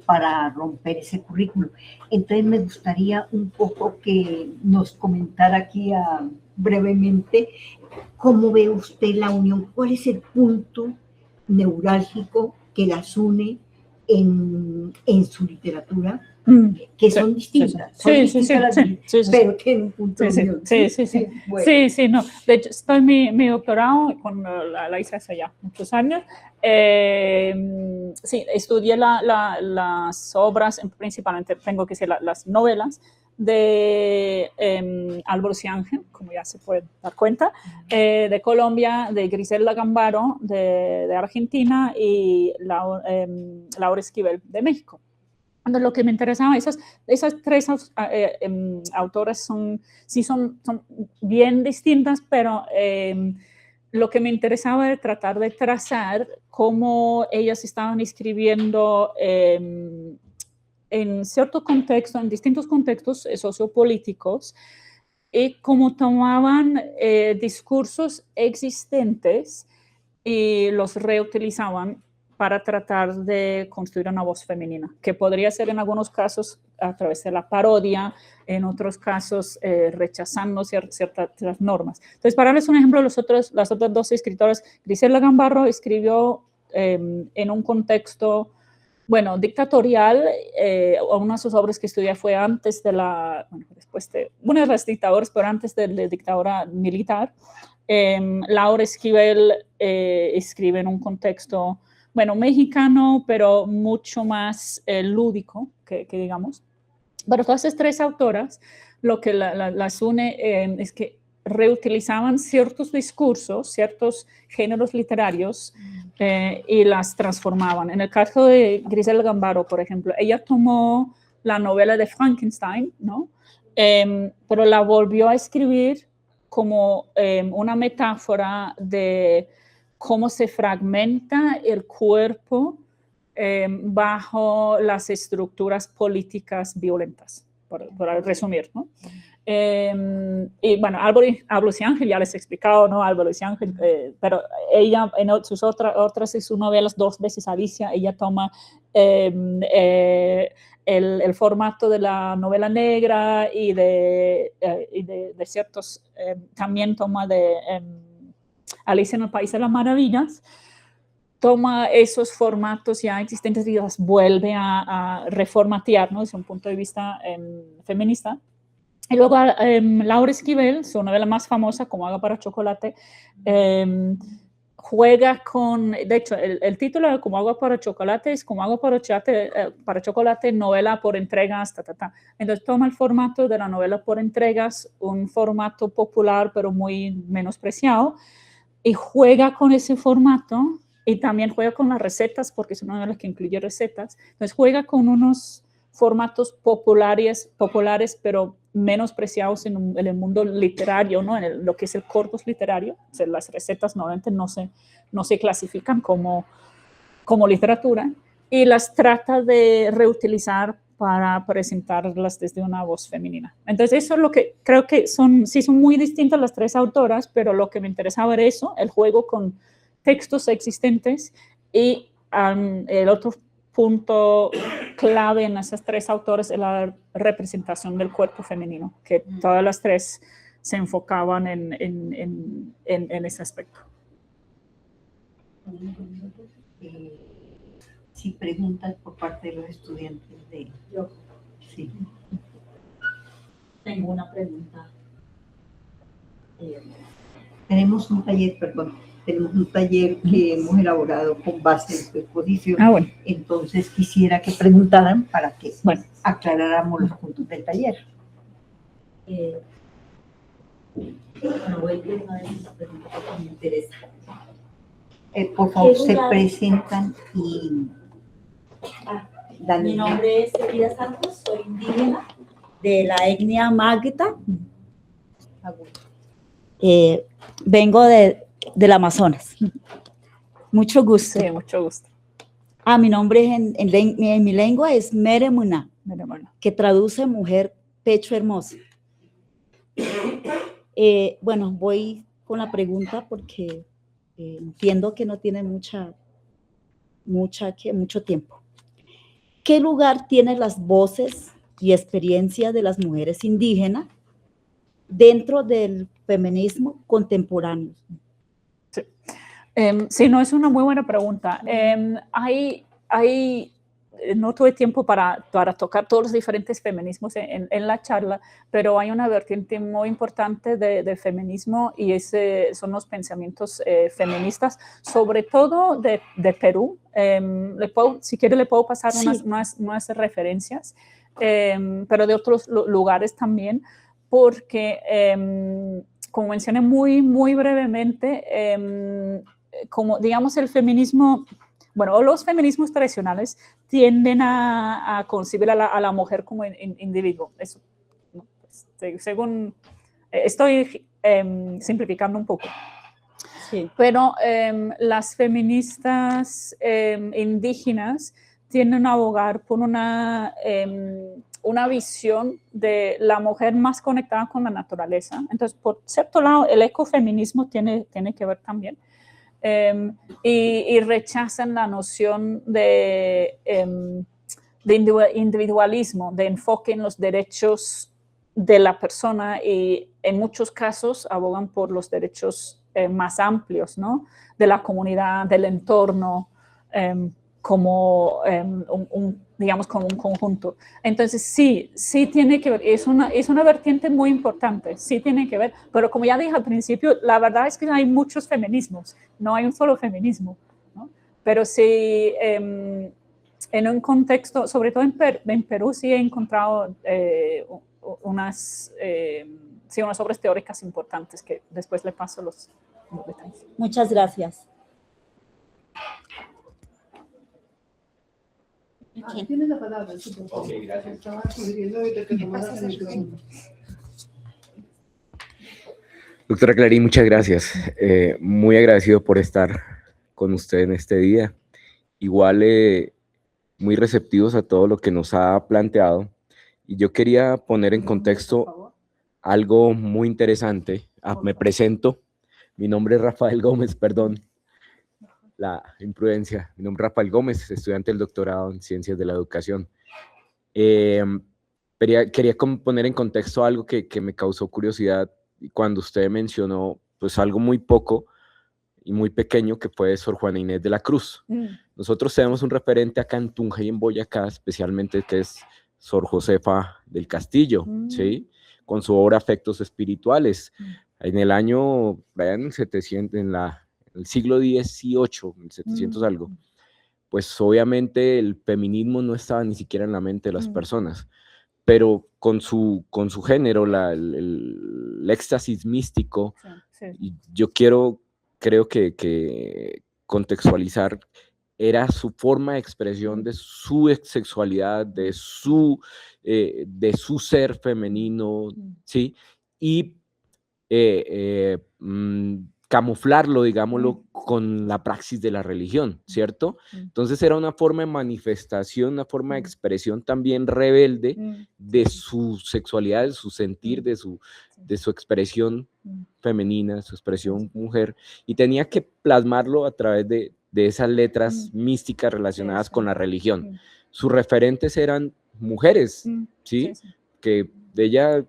para romper ese currículo. Entonces me gustaría un poco que nos comentara aquí brevemente cómo ve usted la unión, cuál es el punto neurálgico que las une en su literatura, que son distintas, pero tienen un punto de unión. Sí, no. De hecho, estoy mi doctorado, cuando la hice hace ya muchos años, estudié las obras, principalmente tengo que decir las novelas de Álvaro Sianger, como ya se puede dar cuenta, de Colombia, de Griselda Gambaro, de Argentina, y Laura Esquivel, de México. Entonces, lo que me interesaba, esas tres autoras son bien distintas, pero lo que me interesaba era tratar de trazar cómo ellas estaban escribiendo en cierto contexto, en distintos contextos sociopolíticos, y cómo tomaban discursos existentes y los reutilizaban para tratar de construir una voz femenina, que podría ser en algunos casos a través de la parodia, en otros casos rechazando ciertas normas. Entonces, para darles un ejemplo, las otras dos escritoras, Griselda Gambaro escribió en un contexto, bueno, dictatorial. Una de sus obras que estudié fue antes de después de una de las dictaduras, pero antes de la dictadura militar. Laura Esquivel escribe en un contexto, bueno, mexicano, pero mucho más lúdico, que digamos. Pero todas esas tres autoras, lo que las une es que reutilizaban ciertos discursos, ciertos géneros literarios, y las transformaban. En el caso de Griselda Gambaro, por ejemplo, ella tomó la novela de Frankenstein, ¿no? Pero la volvió a escribir como una metáfora de cómo se fragmenta el cuerpo bajo las estructuras políticas violentas, por resumir, ¿no? Y bueno, Álvares y Ángel ya les he explicado, ¿no? Álvares y Ángel, pero ella en sus otras de sus novelas, Dos veces Alicia, ella toma el formato de la novela negra y de ciertos, también toma de Alicia en el País de las Maravillas, toma esos formatos ya existentes y los vuelve a reformatear, ¿no? Desde un punto de vista feminista. Y luego Laura Esquivel, su novela más famosa, Como agua para chocolate, juega con, de hecho, el título de Como agua para chocolate es Como agua para chocolate, novela por entregas, Entonces toma el formato de la novela por entregas, un formato popular pero muy menospreciado, y juega con ese formato y también juega con las recetas, porque es una novela que incluye recetas. Entonces juega con unos formatos populares, pero menospreciados en el mundo literario, ¿no? En lo que es el corpus literario. O sea, las recetas normalmente no se clasifican como literatura, y las trata de reutilizar para presentarlas desde una voz femenina. Entonces eso es lo que creo que son muy distintas las tres autoras, pero lo que me interesaba era eso, el juego con textos existentes, y el otro punto clave en esas tres autores es la representación del cuerpo femenino, que todas las tres se enfocaban en ese aspecto. Sí, preguntas por parte de los estudiantes de... Yo. Sí. Tengo una pregunta. Tenemos un taller que hemos elaborado con base en su exposición. Ah, bueno. Entonces quisiera que preguntaran para que Bueno, aclaráramos los puntos del taller. Bueno, voy a ir una de esas preguntas que me interesa. Por favor, se presentan y... Mi nombre es Elida Santos, soy indígena de la etnia Magta. Vengo del Amazonas. Mucho gusto. sí, mucho gusto. Mi nombre en mi lengua es Meremuna, que traduce mujer, pecho hermoso. Bueno, voy con la pregunta porque entiendo que no tiene mucho tiempo. ¿Qué lugar tienen las voces y experiencias de las mujeres indígenas dentro del feminismo contemporáneo? Sí. Sí, no, es una muy buena pregunta. No tuve tiempo para tocar todos los diferentes feminismos en la charla, pero hay una vertiente muy importante de feminismo, y son los pensamientos feministas, sobre todo de Perú. Si quiere le puedo pasar Sí. unas referencias, pero de otros lugares también, porque como mencioné muy brevemente, como digamos el feminismo, bueno, los feminismos tradicionales tienden a concebir a la mujer como individuo. Eso, ¿no? Según, estoy simplificando un poco. Sí. Pero las feministas indígenas tienden a abogar por una visión de la mujer más conectada con la naturaleza. Entonces, por cierto lado, el ecofeminismo tiene que ver también. Y rechazan la noción de individualismo, de enfoque en los derechos de la persona, y en muchos casos abogan por los derechos más amplios, ¿no? De la comunidad, del entorno, como digamos, como un conjunto. Entonces, sí tiene que ver, es una vertiente muy importante, sí tiene que ver, pero como ya dije al principio, la verdad es que hay muchos feminismos, no hay un solo feminismo, ¿no? Pero sí, en un contexto, sobre todo en Perú, sí he encontrado unas obras teóricas importantes que después le paso los detalles. Muchas gracias. Tienes la palabra. Sí, Ok, gracias. Estaba sugiriendo que tomaras el micrófono. Doctora Clarín, muchas gracias. Muy agradecido por estar con usted en este día. Igual muy receptivos a todo lo que nos ha planteado. Y yo quería poner en contexto algo muy interesante. Me presento. Mi nombre es Rafael Gómez, perdón la imprudencia. Mi nombre es Rafael Gómez, estudiante del doctorado en Ciencias de la Educación. Quería poner en contexto algo que me causó curiosidad cuando usted mencionó pues algo muy poco y muy pequeño que fue Sor Juana Inés de la Cruz. Nosotros tenemos un referente acá en Tunja y en Boyacá, especialmente, que es Sor Josefa del Castillo, ¿sí? Con su obra Afectos Espirituales. En el año, en el 700, en el siglo XVIII, 1700 algo, pues obviamente el feminismo no estaba ni siquiera en la mente de las personas, pero con su género, el éxtasis místico, y yo creo que contextualizar, era su forma de expresión de su sexualidad, de su ser femenino, ¿sí? Y camuflarlo, digámoslo, con la praxis de la religión, ¿cierto? Entonces era una forma de manifestación, una forma de expresión también rebelde de su sexualidad, de su sentir, de su expresión femenina, su expresión mujer, y tenía que plasmarlo a través de esas letras místicas relacionadas con la religión. Sus referentes eran mujeres, ¿sí? Que ella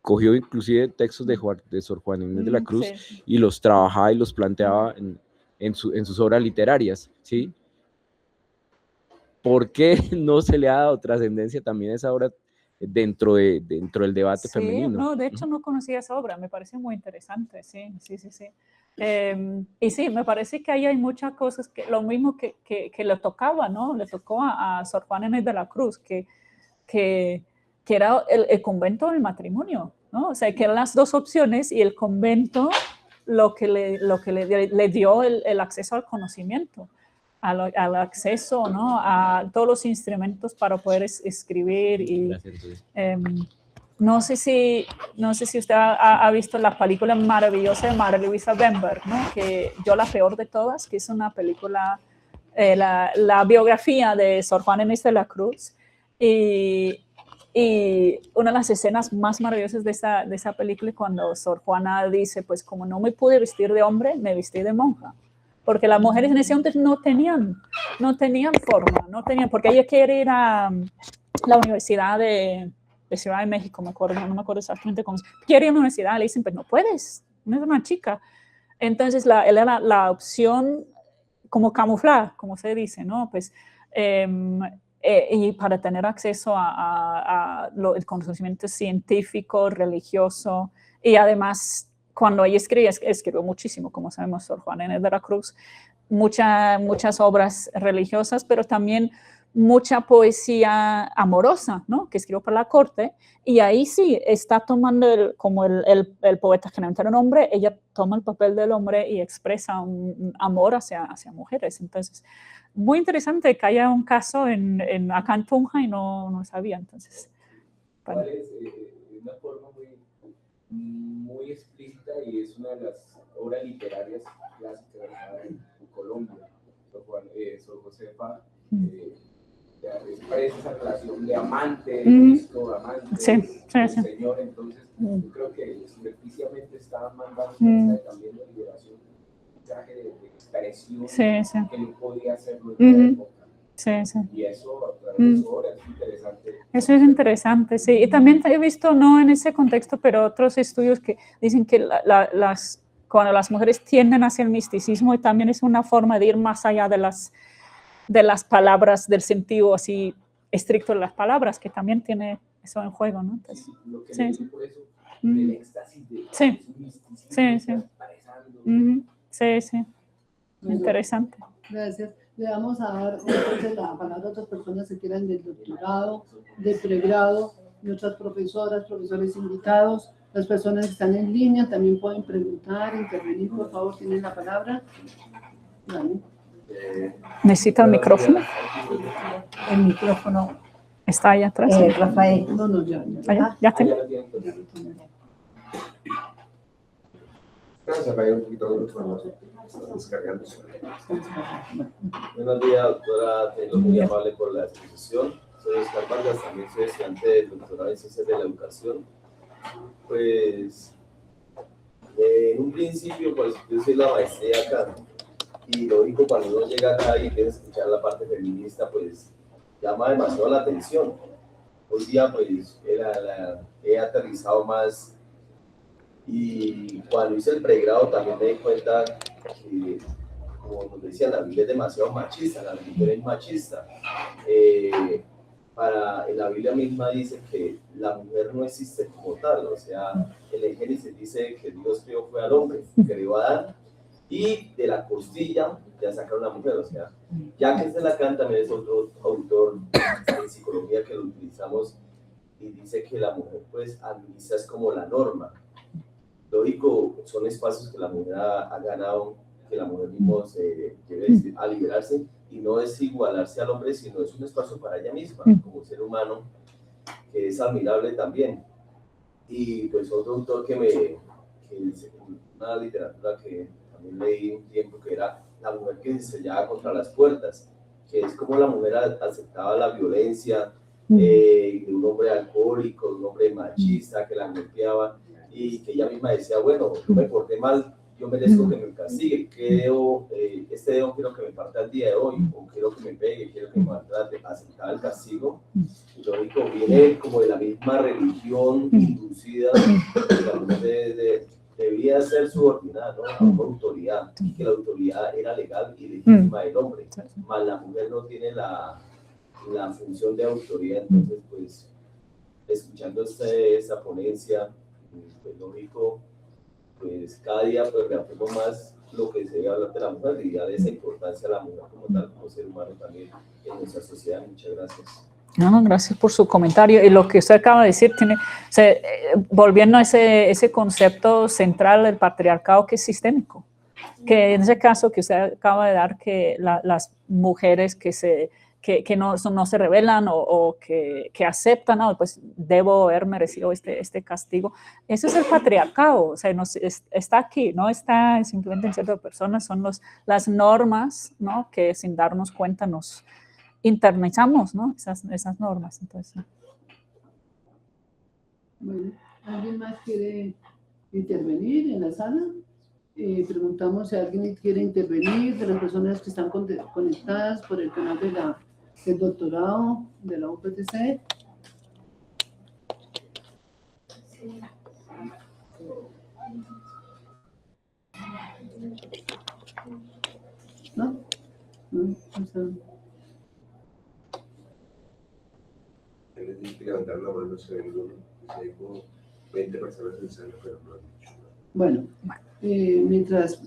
cogió inclusive textos de Sor Juana Inés de la Cruz y los trabajaba y los planteaba en sus obras literarias, ¿sí? ¿Por qué no se le ha dado trascendencia también a esa obra dentro del debate femenino? No, de hecho no conocía esa obra, me parece muy interesante, sí. Y sí, me parece que ahí hay muchas cosas, que lo mismo que le tocaba, ¿no? Le tocó a Sor Juana Inés de la Cruz, que era el convento del matrimonio, ¿no? O sea, que eran las dos opciones y el convento lo que le dio el acceso al conocimiento, al acceso, ¿no? A todos los instrumentos para poder escribir. Y no sé si usted ha visto la película maravillosa de María Luisa Bemberg, ¿no? Que Yo la peor de todas, que es una película, la biografía de Sor Juana Inés de la Cruz. Y una de las escenas más maravillosas de esa película es cuando Sor Juana dice, pues como no me pude vestir de hombre, me vestí de monja. Porque las mujeres en ese entonces no tenían forma, porque ella quiere ir a la Universidad de Ciudad de México, no me acuerdo exactamente cómo. Quiere ir a la universidad, le dicen, pues no puedes, no es una chica. Entonces era la opción como camuflar, como se dice, ¿no? Pues y para tener acceso al conocimiento científico, religioso, y además cuando ella escribió muchísimo, como sabemos, Sor Juana Inés de la Cruz, muchas obras religiosas, pero también mucha poesía amorosa, ¿no? Que escribió para la corte, y ahí sí está tomando como el poeta generalmente era un hombre, ella toma el papel del hombre y expresa un amor hacia mujeres. Entonces, muy interesante que haya un caso acá en Tunja y no sabía. Entonces, bueno. Es una forma muy explícita y es una de las obras literarias clásicas en Colombia. Sor Josefa expresa esa relación de amante, Cristo, amante, del Señor. Entonces, yo creo que superficialmente está mandando un mensaje también de liberación, un mensaje de expresión que no podía hacerlo en la época. Y eso a través de su obra es interesante. Eso es interesante, sí. Y también he visto, no en ese contexto, pero otros estudios que dicen que cuando las mujeres tienden hacia el misticismo, también es una forma de ir más allá de las palabras, del sentido así estricto de las palabras, que también tiene eso en juego, ¿no? Entonces, lo que por eso, del éxtasis de misticismo. Sí. Interesante. Gracias. Le vamos a dar entonces la palabra a otras personas que quieran del doctorado, de pregrado, nuestras profesoras, profesores invitados, las personas que están en línea también pueden preguntar, intervenir, por favor, tienen la palabra. Vale. ¿Necesita el micrófono? El micrófono está allá atrás. Rafael. No, ya tiene. Gracias, Rafael, un poquito descargando. Buenos días, doctora Taylor, muy amable por la exposición. Soy Oscar Vargas, también soy estudiante del doctorado en Ciencias de la Educación. Pues, en un principio, pues yo soy la maestría acá, y lógico, cuando uno llega acá y empieza a escuchar la parte feminista, pues llama demasiado la atención. Hoy día, pues, he aterrizado más, y cuando hice el pregrado también me di cuenta que, como nos decían, la Biblia es demasiado machista, la religión es machista. En la Biblia misma dice que la mujer no existe como tal, o sea, en el Génesis dice que Dios creó fue al hombre, creó a Adán, y de la costilla ya sacaron a la mujer, o sea, Jacques Lacan también es otro autor en psicología que lo utilizamos, y dice que la mujer pues administra es como la norma. Lógico, son espacios que la mujer ha ganado, que la mujer mismo se debe a liberarse, y no es igualarse al hombre, sino es un espacio para ella misma, como ser humano, que es admirable también. Y pues otro autor una literatura que también leí un tiempo, que era La mujer que se estrellaba contra las puertas, que es como la mujer aceptaba la violencia de un hombre alcohólico, de un hombre machista que la golpeaba, y que ella misma decía, bueno, yo me porté mal, yo merezco que me castigue, este dedo quiero que me parta el día de hoy, o quiero que me pegue, quiero que me maltrate, aceptar el castigo. Y lógico, viene como de la misma religión inducida, que la mujer debía ser subordinada, ¿no?, a una autoridad, y que la autoridad era legal y legítima del hombre, mas la mujer no tiene la función de autoridad. Entonces, pues, escuchando esta ponencia, pues lógico, pues cada día pues reafirmo más lo que se debe hablar de la mujer y de esa importancia a la mujer como tal, como ser humano también en nuestra sociedad. Muchas gracias. No, gracias por su comentario. Y lo que usted acaba de decir tiene, volviendo a ese concepto central del patriarcado, que es sistémico, que en ese caso que usted acaba de dar, que las mujeres que no se rebelan o que aceptan, no, pues debo haber merecido este castigo. Eso es el patriarcado, o sea, está aquí, no está simplemente en ciertas personas, son las normas, ¿no?, que sin darnos cuenta nos internalizamos, ¿no?, esas normas. Entonces, ¿no? Bueno, ¿alguien más quiere intervenir en la sala? Preguntamos si alguien quiere intervenir de las personas que están conectadas por el canal del doctorado de la UPTC. ¿No? No, Tienes que levantar la mano, se ven uno, se hay como 20 personas en sala, pero no han dicho nada. Bueno, mientras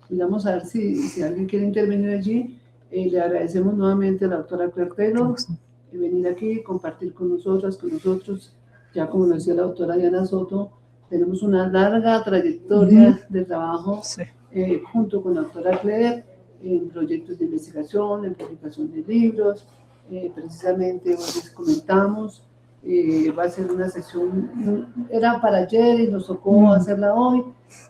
vamos a ver si alguien quiere intervenir allí, le agradecemos nuevamente a la doctora Claire Taylor venir aquí, compartir con nosotros. Ya como lo decía la doctora Diana Soto, tenemos una larga trayectoria de trabajo junto con la doctora Claire en proyectos de investigación, en publicación de libros. Precisamente hoy les comentamos, va a ser una sesión, era para ayer y nos tocó hacerla hoy,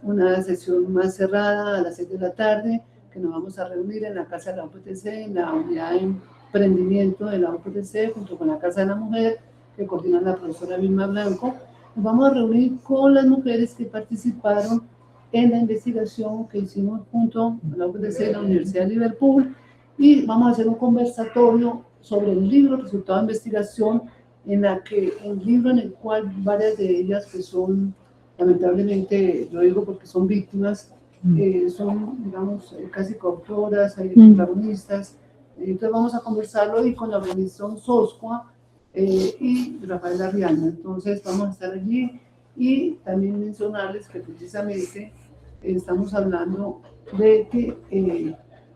una sesión más cerrada a las 6 de la tarde, que nos vamos a reunir en la Casa de la UPTC, en la unidad de emprendimiento de la UPTC, junto con la Casa de la Mujer, que coordina la profesora Vilma Blanco. Nos vamos a reunir con las mujeres que participaron en la investigación que hicimos junto a la UPTC de la Universidad de Liverpool, y vamos a hacer un conversatorio sobre el libro resultado de investigación, en el libro en el cual varias de ellas, que son, lamentablemente, lo digo porque son víctimas, son, digamos, casi coautoras, protagonistas. Entonces vamos a conversarlo hoy con la organización SOSCUA y Rafael Arriaga. Entonces vamos a estar allí, y también mencionarles que precisamente estamos hablando de que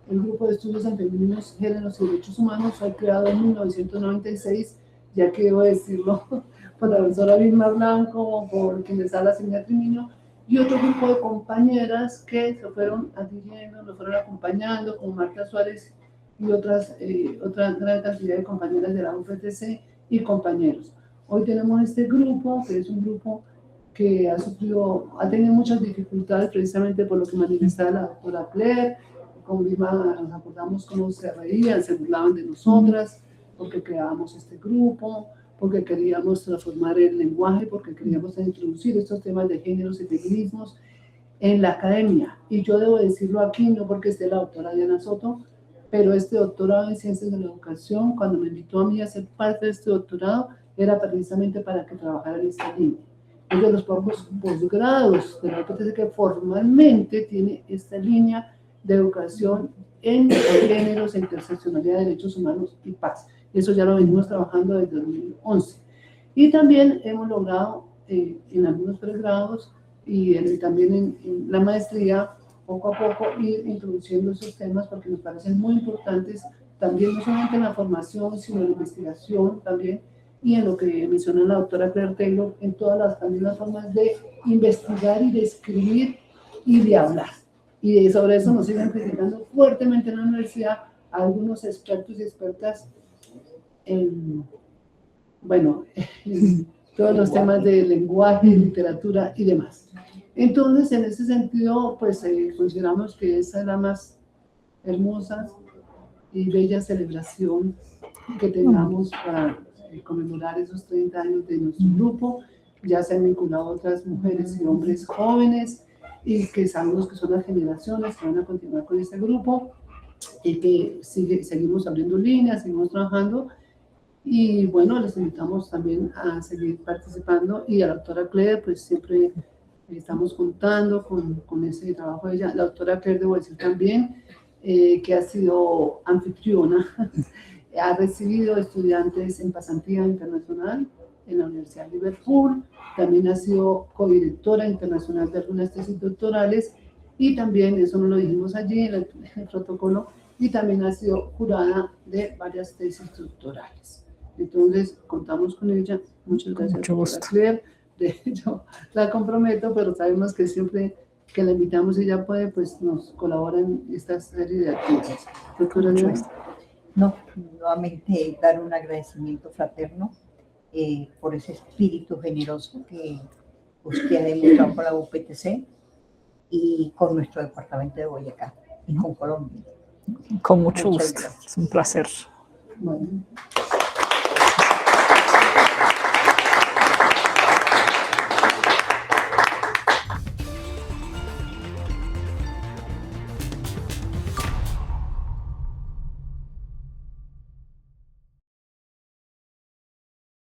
el Grupo de Estudios en Feminismos, Géneros y Derechos Humanos fue creado en 1996, ya que debo decirlo, por la profesora Vilma Blanco, por quien les habla Silvia Trimiño, y otro grupo de compañeras que se fueron adhiriendo, nos fueron acompañando, como Marta Suárez y otra gran cantidad de compañeras de la UPTC y compañeros. Hoy tenemos este grupo, que es un grupo que ha tenido muchas dificultades, precisamente por lo que manifestaba la doctora Claire. Con Vilma nos acordamos cómo se reían, se burlaban de nosotras, porque creábamos este grupo, porque queríamos transformar el lenguaje, porque queríamos introducir estos temas de géneros y feminismos en la academia. Y yo debo decirlo aquí, no porque esté la doctora Diana Soto, pero este doctorado en Ciencias de la Educación, cuando me invitó a mí a ser parte de este doctorado, era precisamente para que trabajara en esta línea. Es de los pocos posgrados de la UPTC que formalmente tiene esta línea de educación en géneros, interseccionalidad, derechos humanos y paz. Eso ya lo venimos trabajando desde 2011. Y también hemos logrado en algunos pregrados y también en la maestría, poco a poco ir introduciendo esos temas porque nos parecen muy importantes, también no solamente en la formación, sino en la investigación también, y en lo que menciona la doctora Claire Taylor, en todas también las formas de investigar y de escribir y de hablar. Y sobre eso nos siguen criticando fuertemente en la universidad algunos expertos y expertas en, bueno, en todos los temas de lenguaje, literatura y demás. Entonces, en ese sentido, pues consideramos que esa es la más hermosa y bella celebración que tengamos para conmemorar esos 30 años de nuestro grupo. Ya se han vinculado otras mujeres y hombres jóvenes y que sabemos que son las generaciones que van a continuar con este grupo y que seguimos abriendo líneas, seguimos trabajando. Y bueno, les invitamos también a seguir participando, y a la doctora Claire, pues siempre estamos contando con ese trabajo de ella. La doctora Claire, debo decir también, que ha sido anfitriona, ha recibido estudiantes en pasantía internacional en la Universidad de Liverpool, también ha sido codirectora internacional de algunas tesis doctorales, y también, eso no lo dijimos allí en el protocolo, y también ha sido jurada de varias tesis doctorales. Entonces, contamos con ella. Muchas gracias, doctora Claire. De hecho, la comprometo, pero sabemos que siempre que la invitamos y ella puede, pues nos colabora en esta serie de actividades. Doctora Diana. No, nuevamente dar un agradecimiento fraterno por ese espíritu generoso que usted ha demostrado con la UPTC y con nuestro departamento de Boyacá y con Colombia. Con mucho Muchas gusto. gracias. Es un placer. Bueno.